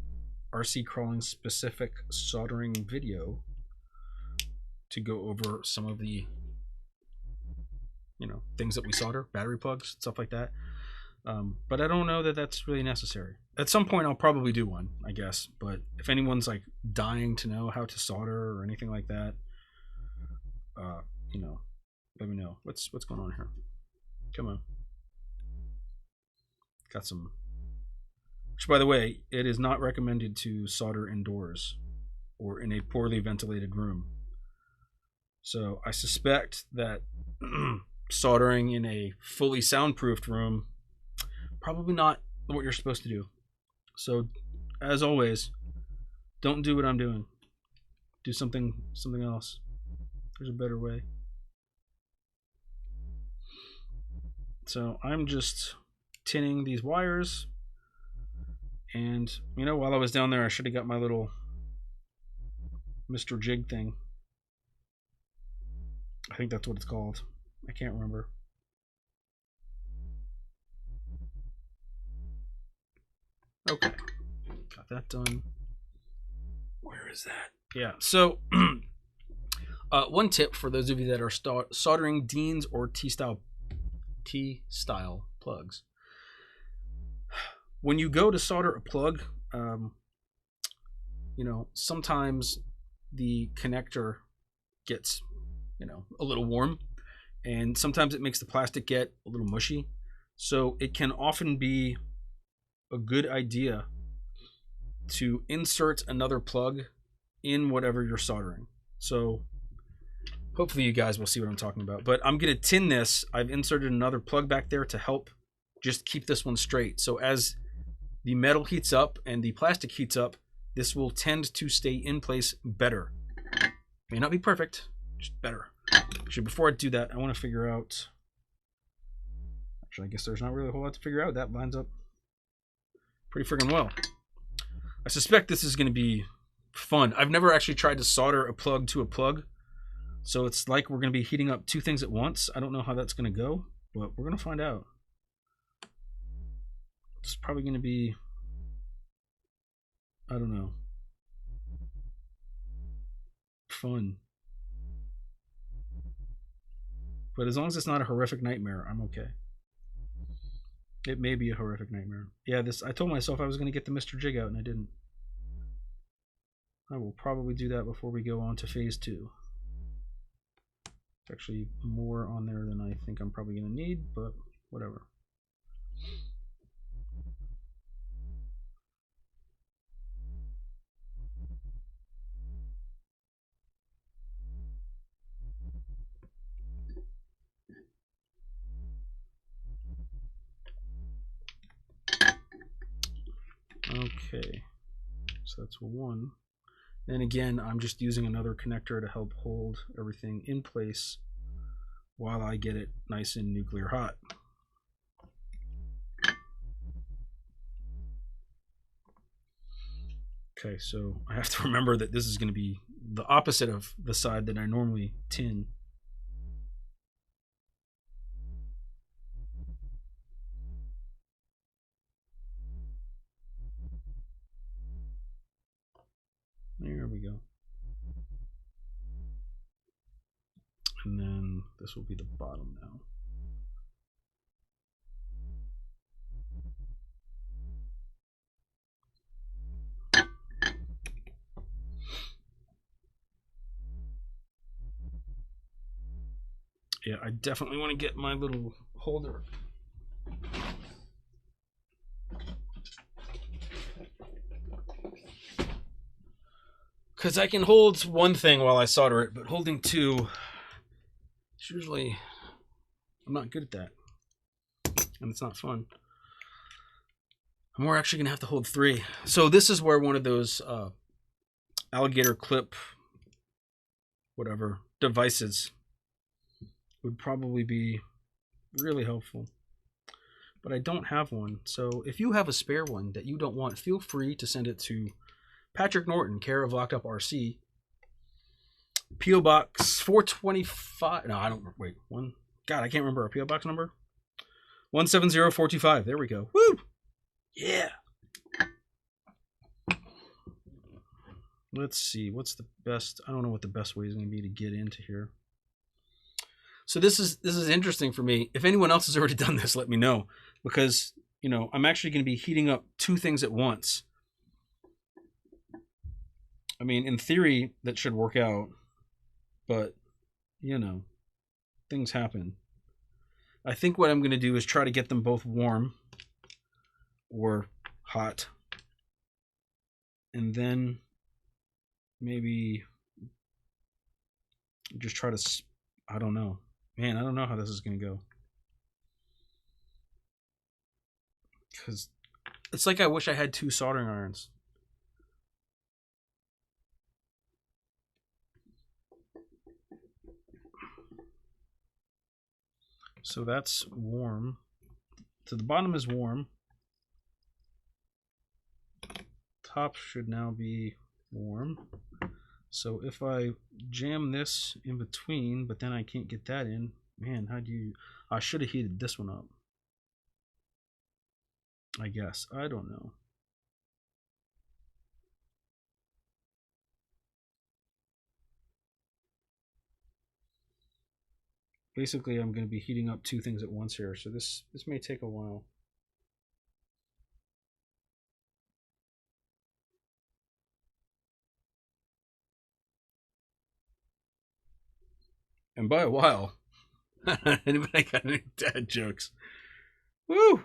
RC crawling specific soldering video to go over some of the, things that we solder, battery plugs, stuff like that. But I don't know that that's really necessary. At some point, I'll probably do one, I guess. But if anyone's like dying to know how to solder or anything like that, let me know. What's going on here? Come on. Got some. Which, by the way, it is not recommended to solder indoors or in a poorly ventilated room. So I suspect that soldering in a fully soundproofed room, probably not what you're supposed to do. So, as always, don't do what I'm doing. Do something else. There's a better way. So I'm just tinning these wires. And, while I was down there, I should have got my little Mr. Jig thing. I think that's what it's called. I can't remember. Okay. Got that done. Where is that? Yeah. So, one tip for those of you that are soldering Dean's or T-style plugs. When you go to solder a plug, sometimes the connector gets, a little warm, and sometimes it makes the plastic get a little mushy. So it can often be a good idea to insert another plug in whatever you're soldering. So hopefully you guys will see what I'm talking about. But I'm going to tin this. I've inserted another plug back there to help just keep this one straight. So as the metal heats up and the plastic heats up, this will tend to stay in place better. May not be perfect, just better. Actually, before I do that, I want to figure out... Actually, I guess there's not really a whole lot to figure out. That lines up pretty friggin' well. I suspect this is going to be fun. I've never actually tried to solder a plug to a plug. So it's like we're going to be heating up two things at once. I don't know how that's going to go, but we're going to find out. It's probably going to be, I don't know, fun. But as long as it's not a horrific nightmare, I'm okay. It may be a horrific nightmare. Yeah, I told myself I was going to get the Mr. Jig out, and I didn't. I will probably do that before we go on to phase 2. It's actually more on there than I think I'm probably going to need, but whatever. Okay, so that's one. And again, I'm just using another connector to help hold everything in place while I get it nice and nuclear hot. Okay, so I have to remember that this is going to be the opposite of the side that I normally tin. There we go. And then this will be the bottom now. Yeah, I definitely want to get my little holder. Because I can hold one thing while I solder it, but holding two, it's usually, I'm not good at that. And it's not fun. We're actually going to have to hold 3. So this is where one of those alligator clip whatever devices would probably be really helpful. But I don't have one. So if you have a spare one that you don't want, feel free to send it to Patrick Norton, care of Locked Up RC, P.O. Box 425. No, I don't. Wait, one. God, I can't remember our P.O. Box number. 170425. There we go. Woo! Yeah. Let's see. What's the best? I don't know what the best way is going to be to get into here. So this is interesting for me. If anyone else has already done this, let me know, because you know I'm actually going to be heating up two things at once. I mean, in theory, that should work out, but you know, things happen. I think what I'm going to do is try to get them both warm or hot, and then maybe just try to, I don't know. Man, I don't know how this is going to go. Because it's like I wish I had two soldering irons. So that's warm. So the bottom is warm. Top should now be warm. So if I jam this in between, but then I can't get that in, man, how do you... I should have heated this one up. I guess. I don't know. Basically, I'm going to be heating up two things at once here, so this may take a while. And by a while, anybody got any dad jokes? Woo!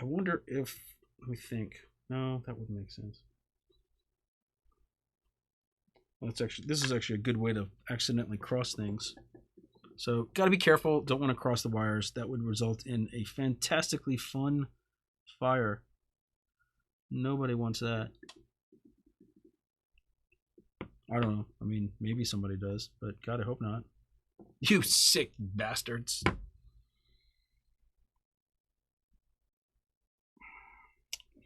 I wonder if, let me think. No, that wouldn't make sense. Well, this is actually a good way to accidentally cross things. So, got to be careful. Don't want to cross the wires. That would result in a fantastically fun fire. Nobody wants that. I don't know. I mean, maybe somebody does, but God, I hope not. You sick bastards.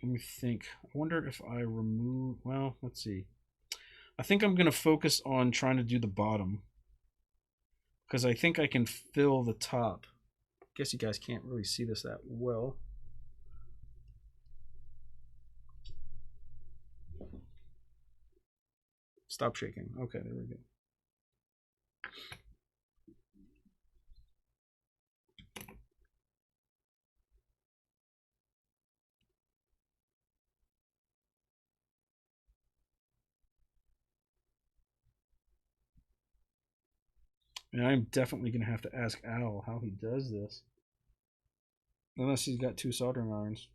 Let me think. I wonder if I remove... Well, let's see. I think I'm going to focus on trying to do the bottom, because I think I can fill the top. I guess you guys can't really see this that well. Stop shaking. Okay, there we go. And I'm definitely going to have to ask Al how he does this. Unless he's got two soldering irons,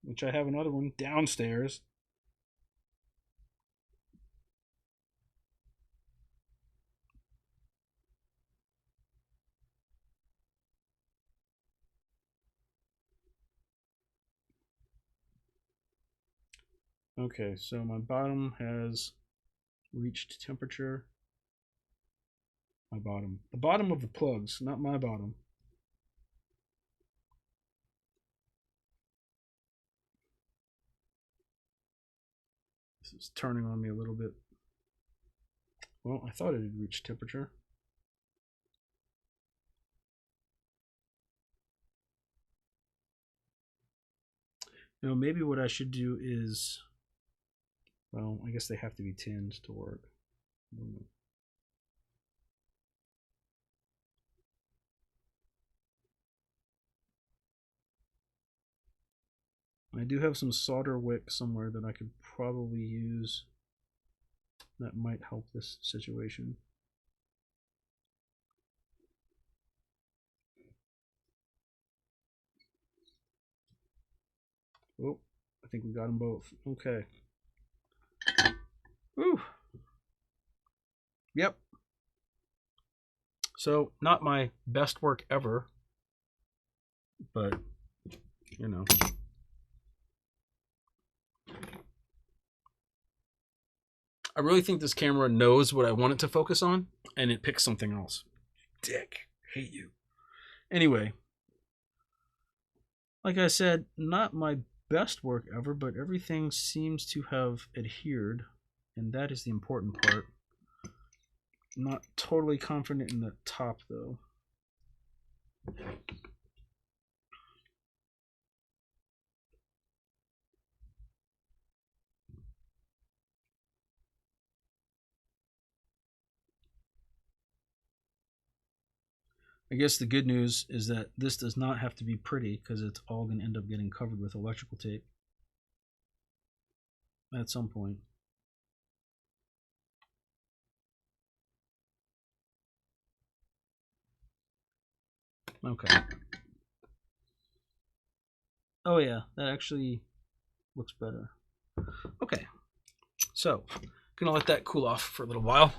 which I have another one downstairs. Okay, so my bottom has reached temperature. My bottom. The bottom of the plugs, not my bottom. This is turning on me a little bit. Well, I thought it had reached temperature. You know, maybe what I should do is... Well, I guess they have to be tinned to work. I don't know. I do have some solder wick somewhere that I could probably use. That might help this situation. Oh, I think we got them both. Okay. Woo. Yep. So, not my best work ever, but, you know. I really think this camera knows what I want it to focus on, and it picks something else. Dick. Hate you. Anyway, like I said, not my best work ever, but everything seems to have adhered, and that is the important part. I'm not totally confident in the top, though. I guess the good news is that this does not have to be pretty, because it's all going to end up getting covered with electrical tape at some point. Okay. Oh yeah, that actually looks better. Okay, so gonna let that cool off for a little while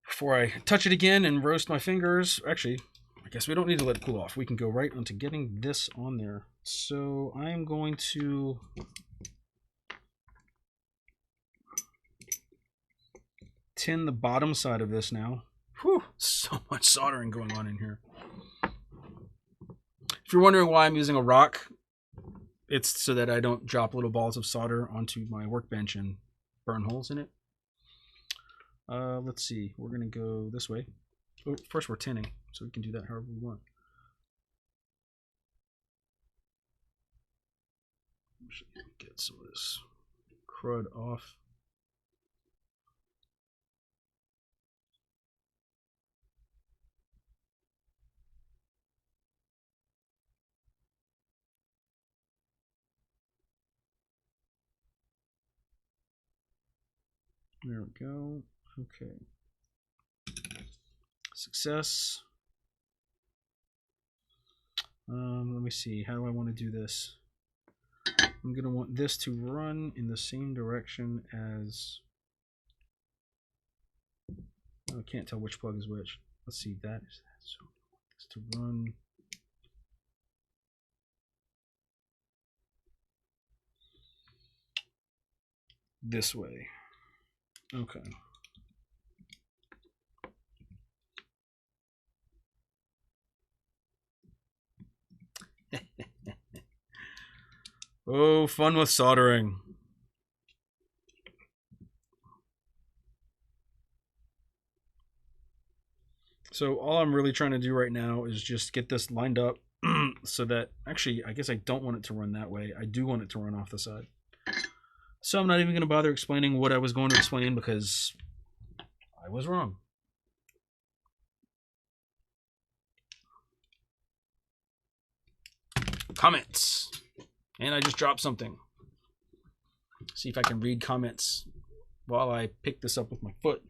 before I touch it again and roast my fingers. Actually, I guess we don't need to let it cool off. We can go right onto getting this on there. So I am going to tin the bottom side of this now. Whew, so much soldering going on in here. If you're wondering why I'm using a rock, it's so that I don't drop little balls of solder onto my workbench and burn holes in it. Let's see. We're going to go this way. Oh, first we're tinning, so we can do that however we want. Get some of this crud off. There we go. Okay. Success. Let me see. How do I want to do this? I'm going to want this to run in the same direction as... I can't tell which plug is which. Let's see. That is that. So it's to run... this way. Okay. Oh, fun with soldering. So all I'm really trying to do right now is just get this lined up so that, actually, I guess I don't want it to run that way. I do want it to run off the side. So I'm not even going to bother explaining what I was going to explain because I was wrong. Comments. And I just dropped something. See if I can read comments while I pick this up with my foot.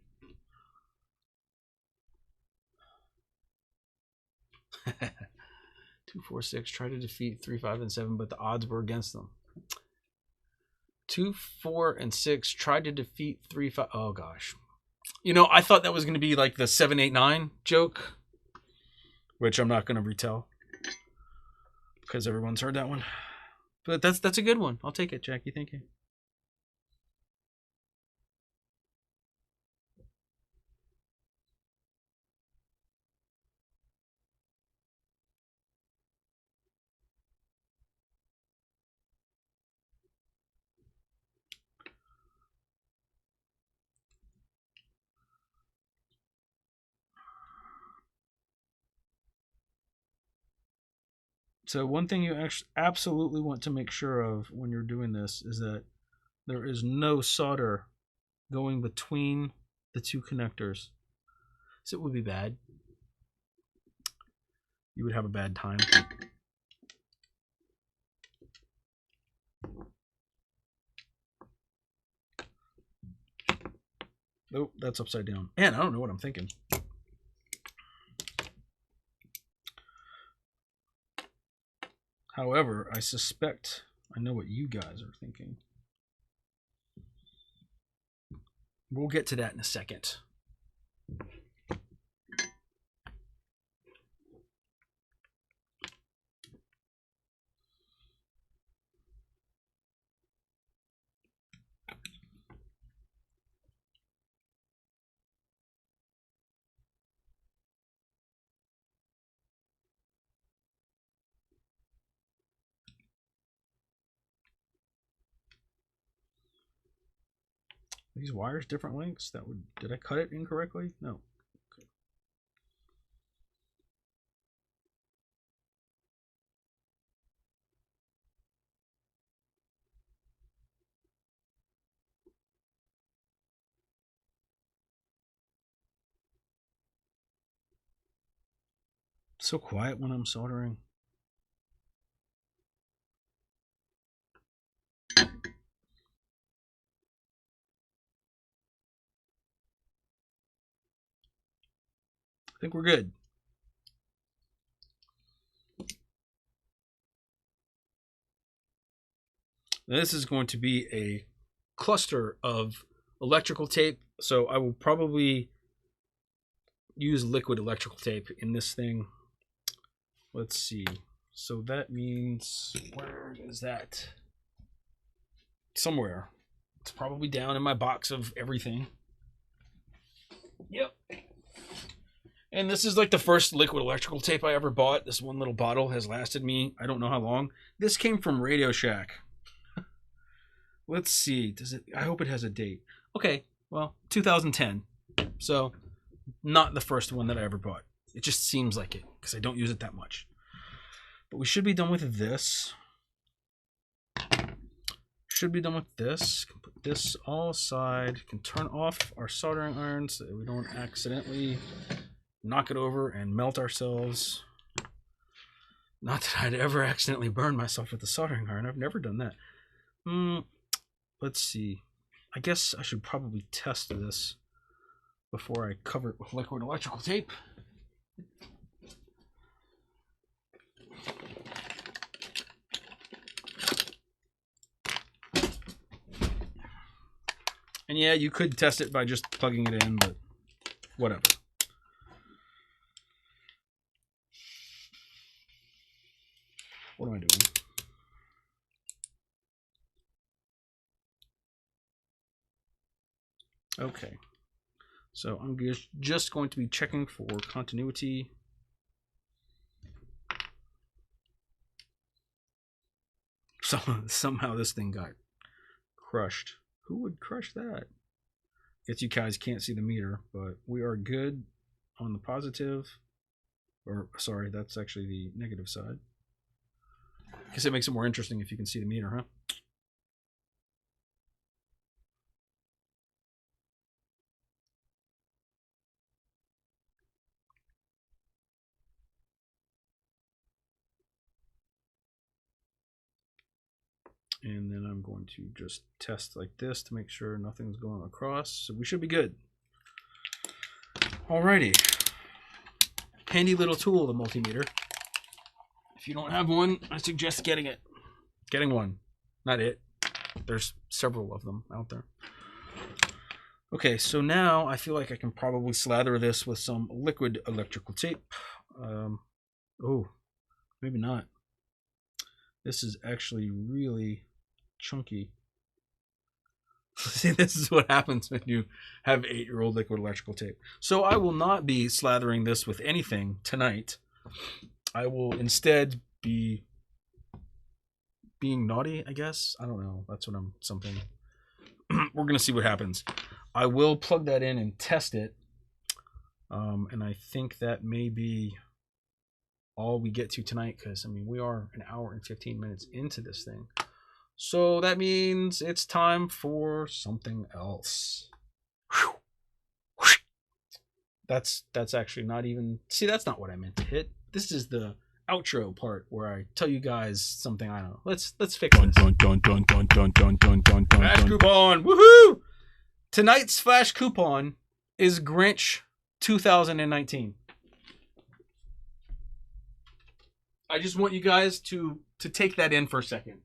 2, 4, 6. Try to defeat 3, 5, and 7, but the odds were against them. 2, 4, and 6 tried to defeat 3, 5. Oh gosh. You know, I thought that was going to be like the 7, 8, 9 joke, which I'm not going to retell because everyone's heard that one. But that's a good one. I'll take it, Jackie. Thank you. So one thing you absolutely want to make sure of when you're doing this is that there is no solder going between the two connectors. So it would be bad. You would have a bad time. Oh, that's upside down. Man, I don't know what I'm thinking. However, I suspect I know what you guys are thinking. We'll get to that in a second. these wires different lengths? Did I cut it incorrectly? No. Okay. So quiet when I'm soldering. I think we're good. Now this is going to be a cluster of electrical tape, so I will probably use liquid electrical tape in this thing. Let's see. So that means, where is that? Somewhere. It's probably down in my box of everything. Yep. And this is like the first liquid electrical tape I ever bought. This one little bottle has lasted me, I don't know how long. This came from Radio Shack. Let's see. I hope it has a date. Okay, well, 2010. So, not the first one that I ever bought. It just seems like it, because I don't use it that much. But we should be done with this. Should be done with this. Can put this all aside. Can turn off our soldering iron so that we don't accidentally knock it over and melt ourselves. Not that I'd ever accidentally burn myself with the soldering iron. I've never done that. Let's see. I guess I should probably test this before I cover it with liquid electrical tape. And yeah, you could test it by just plugging it in, but whatever. What am I doing? Okay. So I'm just going to be checking for continuity. So somehow this thing got crushed. Who would crush that? Guess you guys can't see the meter, but we are good on the positive. Or sorry, that's actually the negative side. Guess it makes it more interesting if you can see the meter, huh? And then I'm going to just test like this to make sure nothing's going across. So we should be good. Alrighty. Handy little tool, the multimeter. If you don't have one, I suggest getting it. Getting one. Not it. There's several of them out there. Okay, so now I feel like I can probably slather this with some liquid electrical tape. Oh, maybe not. This is actually really chunky. See, this is what happens when you have 8-year-old liquid electrical tape. So I will not be slathering this with anything tonight. I will instead be being naughty, I guess. I don't know. That's what I'm something. We're going to see what happens. I will plug that in and test it. And I think that may be all we get to tonight, because I mean we are an hour and 15 minutes into this thing, so that means it's time for something else. That's actually not even, see, that's not what I meant to hit. This is the outro part where I tell you guys something. I don't know. Let's fix this. Flash coupon, woohoo! Tonight's flash coupon is Grinch 2019. I just want you guys to take that in for a second.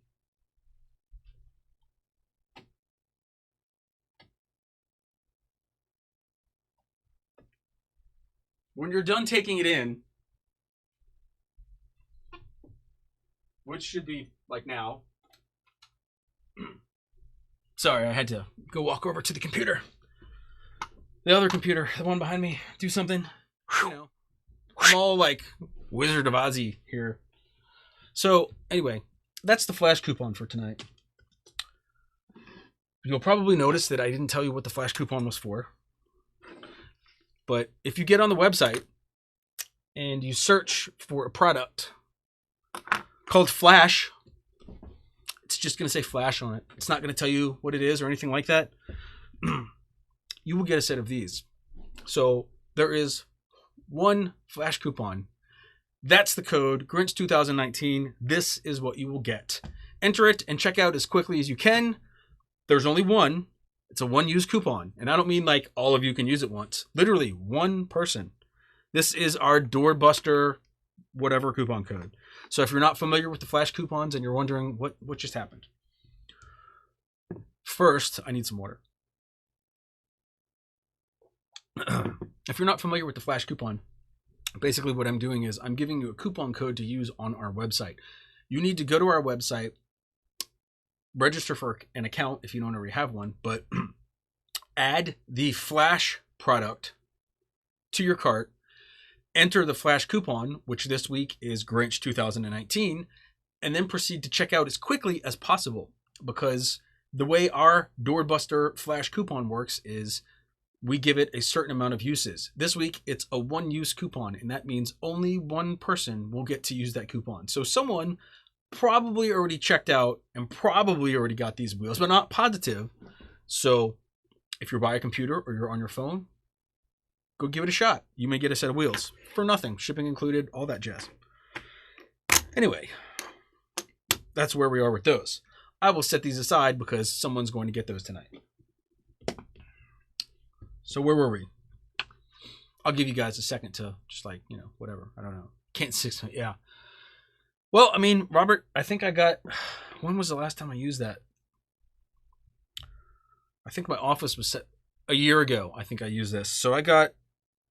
When you're done taking it in, which should be like now. Sorry, I had to go walk over to the computer. The other computer, the one behind me, do something. You know, I'm all like Wizard of Ozzy here. So anyway, that's the flash coupon for tonight. You'll probably notice that I didn't tell you what the flash coupon was for. But if you get on the website and you search for a product called Flash, it's just going to say Flash on it. It's not going to tell you what it is or anything like that. You will get a set of these. So there is one Flash coupon. That's the code, Grinch 2019. This is what you will get. Enter it and check out as quickly as you can. There's only one. It's a one-use coupon. And I don't mean like all of you can use it once. Literally one person. This is our doorbuster whatever coupon code. So if you're not familiar with the Flash coupons and you're wondering what just happened. First, I need some water. If you're not familiar with the Flash coupon, basically what I'm doing is I'm giving you a coupon code to use on our website. You need to go to our website, register for an account if you don't already have one, but add the Flash product to your cart, enter the Flash coupon, which this week is Grinch 2019, and then proceed to check out as quickly as possible, because the way our doorbuster Flash coupon works is we give it a certain amount of uses. This week, it's a one-use coupon, and that means only one person will get to use that coupon. So someone probably already checked out and probably already got these wheels, but not positive. So if you're by a computer or you're on your phone, go give it a shot. You may get a set of wheels for nothing, shipping included, all that jazz. Anyway, that's where we are with those. I will set these aside because someone's going to get those tonight. So where were we? I'll give you guys a second to just like, whatever. I don't know. Can't 6. Yeah. Well, I mean, Robert, I think I got, when was the last time I used that? I think my office was set a year ago. I think I used this. So I got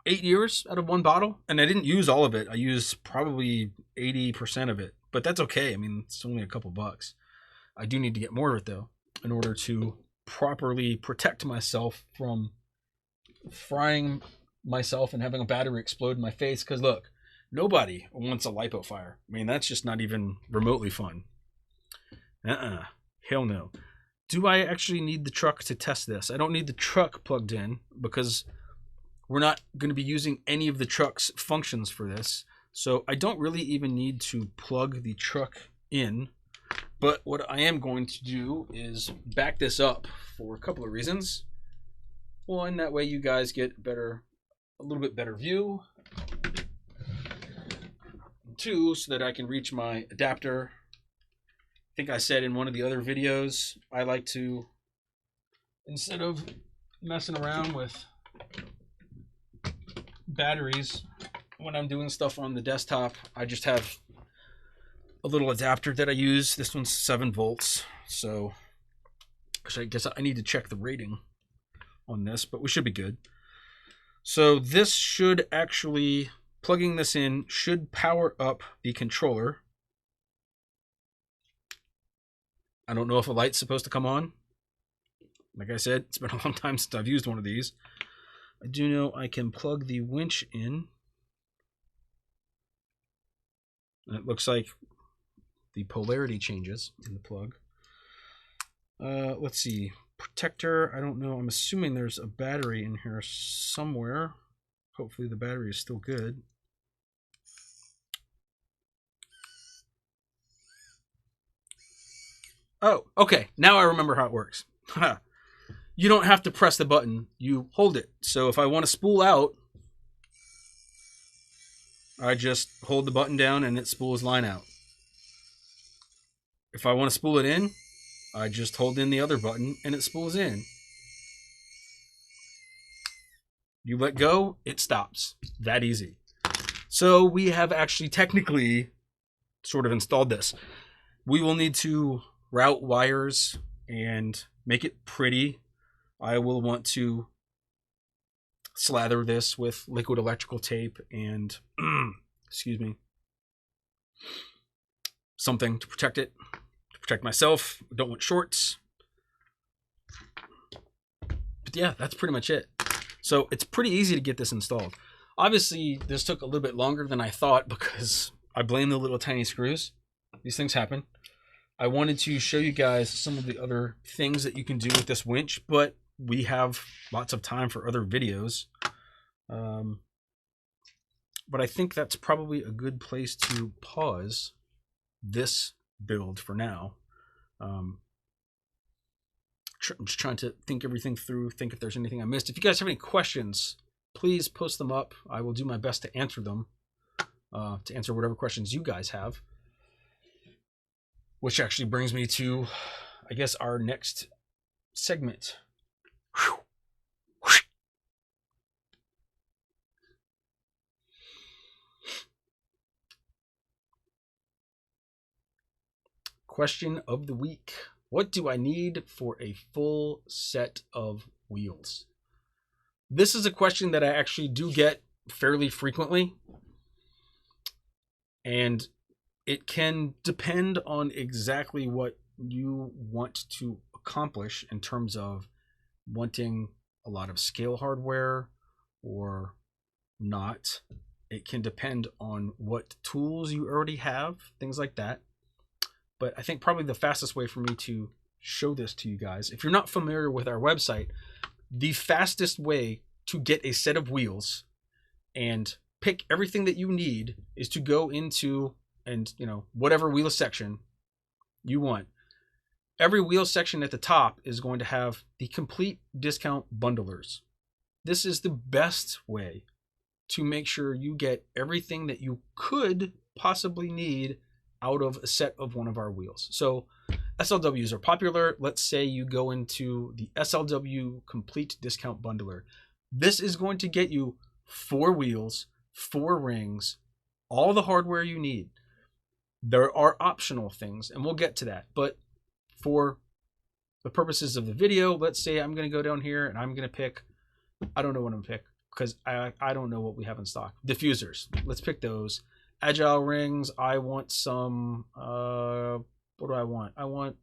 8 years out of one bottle, and I didn't use all of it. I used probably 80% of it, but that's okay. I mean, it's only a couple bucks. I do need to get more of it though, in order to properly protect myself from frying myself and having a battery explode in my face. Because look, nobody wants a lipo fire. I mean, that's just not even remotely fun. Hell no. Do I actually need the truck to test this? I don't need the truck plugged in because we're not going to be using any of the truck's functions for this. So I don't really even need to plug the truck in. But what I am going to do is back this up for a couple of reasons. One, that way you guys get a little bit better view. Two, so that I can reach my adapter. I think I said in one of the other videos, I like to, instead of messing around with batteries when I'm doing stuff on the desktop, I just have a little adapter that I use. This one's 7 volts. So I guess I need to check the rating on this, but we should be good. So this should actually, plugging this in, should power up the controller. I don't know if a light's supposed to come on. Like I said, it's been a long time since I've used one of these. I do know I can plug the winch in. And it looks like the polarity changes in the plug. Let's see. Protector, I don't know. I'm assuming there's a battery in here somewhere. Hopefully the battery is still good. Oh, okay. Now I remember how it works. You don't have to press the button. You hold it. So if I want to spool out, I just hold the button down and it spools line out. If I want to spool it in, I just hold in the other button and it spools in. You let go, it stops. That easy. So we have actually technically sort of installed this. We will need to route wires and make it pretty. I will want to slather this with liquid electrical tape and, excuse me, something to protect it, to protect myself. I don't want shorts. But yeah, that's pretty much it. So it's pretty easy to get this installed. Obviously, this took a little bit longer than I thought because I blame the little tiny screws. These things happen. I wanted to show you guys some of the other things that you can do with this winch, but we have lots of time for other videos. But I think that's probably a good place to pause this build for now. I'm just trying to think everything through, think if there's anything I missed. If you guys have any questions, please post them up. I will do my best to answer them, to answer whatever questions you guys have. Which actually brings me to, I guess, our next segment. Question of the week. What do I need for a full set of wheels? This is a question that I actually do get fairly frequently. And it can depend on exactly what you want to accomplish in terms of wanting a lot of scale hardware or not. It can depend on what tools you already have, things like that. But I think probably the fastest way for me to show this to you guys, if you're not familiar with our website, the fastest way to get a set of wheels and pick everything that you need is to go into, and whatever wheel section you want. Every wheel section at the top is going to have the complete discount bundlers. This is the best way to make sure you get everything that you could possibly need out of a set of one of our wheels. So SLWs are popular. Let's say you go into the SLW complete discount bundler. This is going to get you 4 wheels, 4 rings, all the hardware you need. There are optional things, and we'll get to that. But for the purposes of the video, let's say I'm going to go down here and I'm going to pick, I don't know what I'm going to pick because I don't know what we have in stock. Diffusers. Let's pick those. Agile rings. I want some, what do I want?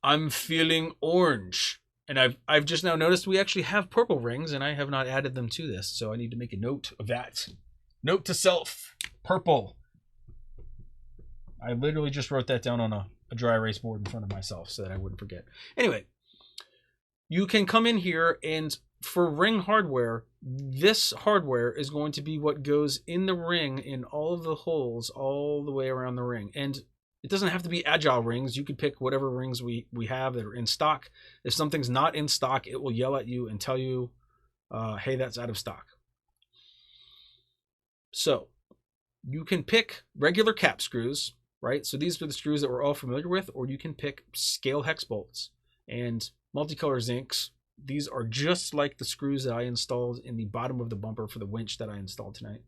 I'm feeling orange. And I've just now noticed we actually have purple rings and I have not added them to this. So I need to make a note of that. Note to self, purple. I literally just wrote that down on a dry erase board in front of myself so that I wouldn't forget. Anyway, you can come in here and for ring hardware, this hardware is going to be what goes in the ring in all of the holes all the way around the ring. And it doesn't have to be agile rings. You could pick whatever rings we have that are in stock. If something's not in stock, it will yell at you and tell you, hey, that's out of stock. So you can pick regular cap screws, right? So these are the screws that we're all familiar with, or you can pick scale hex bolts and multicolor zincs. These are just like the screws that I installed in the bottom of the bumper for the winch that I installed tonight.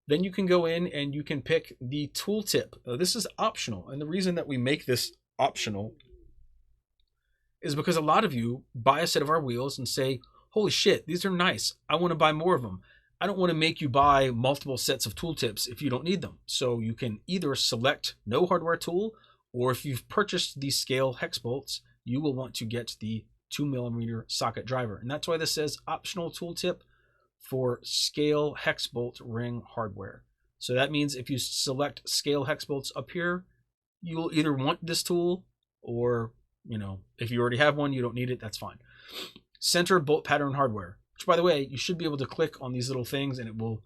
Then you can go in and you can pick the tooltip. This is optional. And the reason that we make this optional is because a lot of you buy a set of our wheels and say, holy shit, these are nice. I want to buy more of them. I don't want to make you buy multiple sets of tooltips if you don't need them. So you can either select no hardware tool, or if you've purchased these scale hex bolts, you will want to get the 2mm socket driver. And that's why this says optional tooltip for scale hex bolt ring hardware. So that means if you select scale hex bolts up here, you'll either want this tool, or if you already have one, you don't need it, that's fine. Center bolt pattern hardware, which by the way, you should be able to click on these little things and it will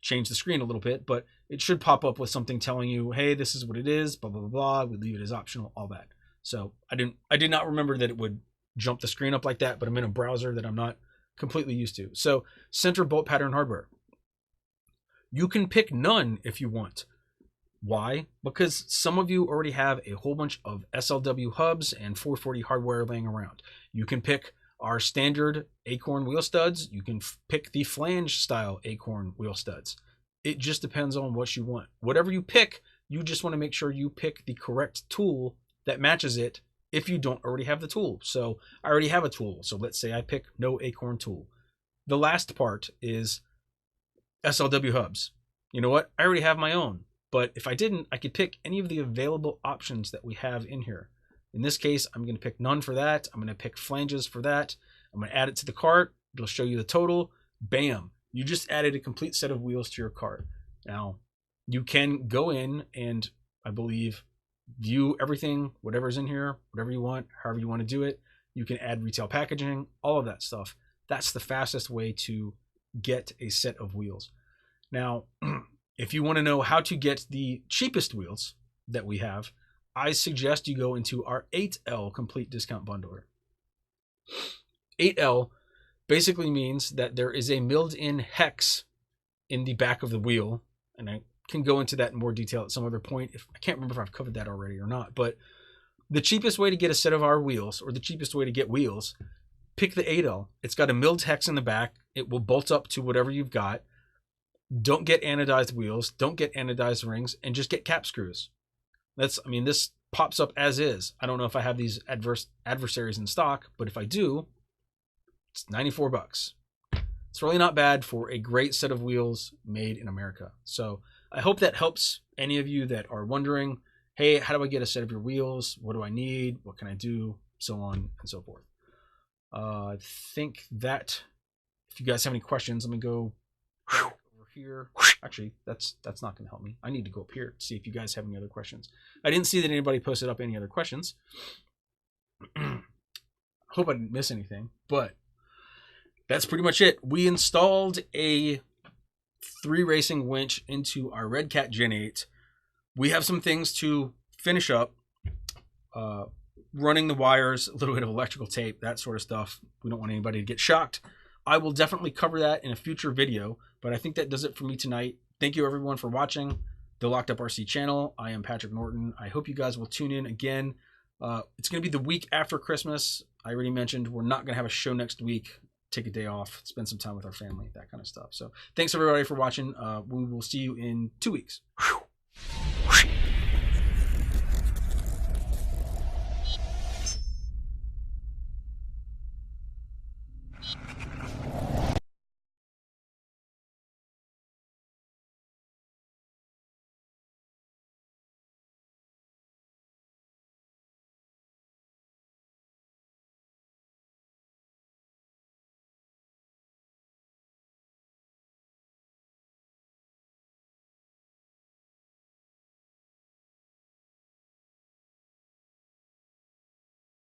change the screen a little bit, but it should pop up with something telling you, hey, this is what it is, blah, blah, blah, blah. We leave it as optional, all that. So I did not remember that it would jump the screen up like that, but I'm in a browser that I'm not completely used to. So center bolt pattern hardware. You can pick none if you want. Why? Because some of you already have a whole bunch of SLW hubs and 440 hardware laying around. You can pick our standard Acorn wheel studs. You can pick the flange style Acorn wheel studs. It just depends on what you want. Whatever you pick, you just want to make sure you pick the correct tool that matches it if you don't already have the tool. So I already have a tool. So let's say I pick no Acorn tool. The last part is SLW hubs. You know what? I already have my own. But if I didn't, I could pick any of the available options that we have in here. In this case, I'm going to pick none for that. I'm going to pick flanges for that. I'm going to add it to the cart. It'll show you the total. Bam. You just added a complete set of wheels to your cart. Now, you can go in and I believe view everything, whatever's in here, whatever you want, however you want to do it. You can add retail packaging, all of that stuff. That's the fastest way to get a set of wheels. Now, if you want to know how to get the cheapest wheels that we have, I suggest you go into our 8L complete discount bundler. 8L basically means that there is a milled-in hex in the back of the wheel, and I can go into that in more detail at some other point. I can't remember if I've covered that already or not, but the cheapest way to get a set of our wheels, or the cheapest way to get wheels, pick the 8L. It's got a milled hex in the back. It will bolt up to whatever you've got. Don't get anodized wheels. Don't get anodized rings, and just get cap screws. This pops up as is. I don't know if I have these adversaries in stock, but if I do, it's $94. It's really not bad for a great set of wheels made in America. So I hope that helps any of you that are wondering, hey, how do I get a set of your wheels? What do I need? What can I do? So on and so forth. I think that if you guys have any questions, let me go over here. Actually, that's not going to help me. I need to go up here to see if you guys have any other questions. I didn't see that anybody posted up any other questions. Hope I didn't miss anything, but that's pretty much it. We installed a 3 racing winch into our Redcat Gen8. We have some things to finish up. Running the wires, a little bit of electrical tape, that sort of stuff. We don't want anybody to get shocked. I will definitely cover that in a future video, but I think that does it for me tonight. Thank you everyone for watching the Locked Up RC channel. I am Patrick Norton. I hope you guys will tune in again. It's going to be the week after Christmas. I already mentioned we're not going to have a show next week. Take a day off, spend some time with our family, that kind of stuff. So thanks everybody for watching. We will see you in 2 weeks.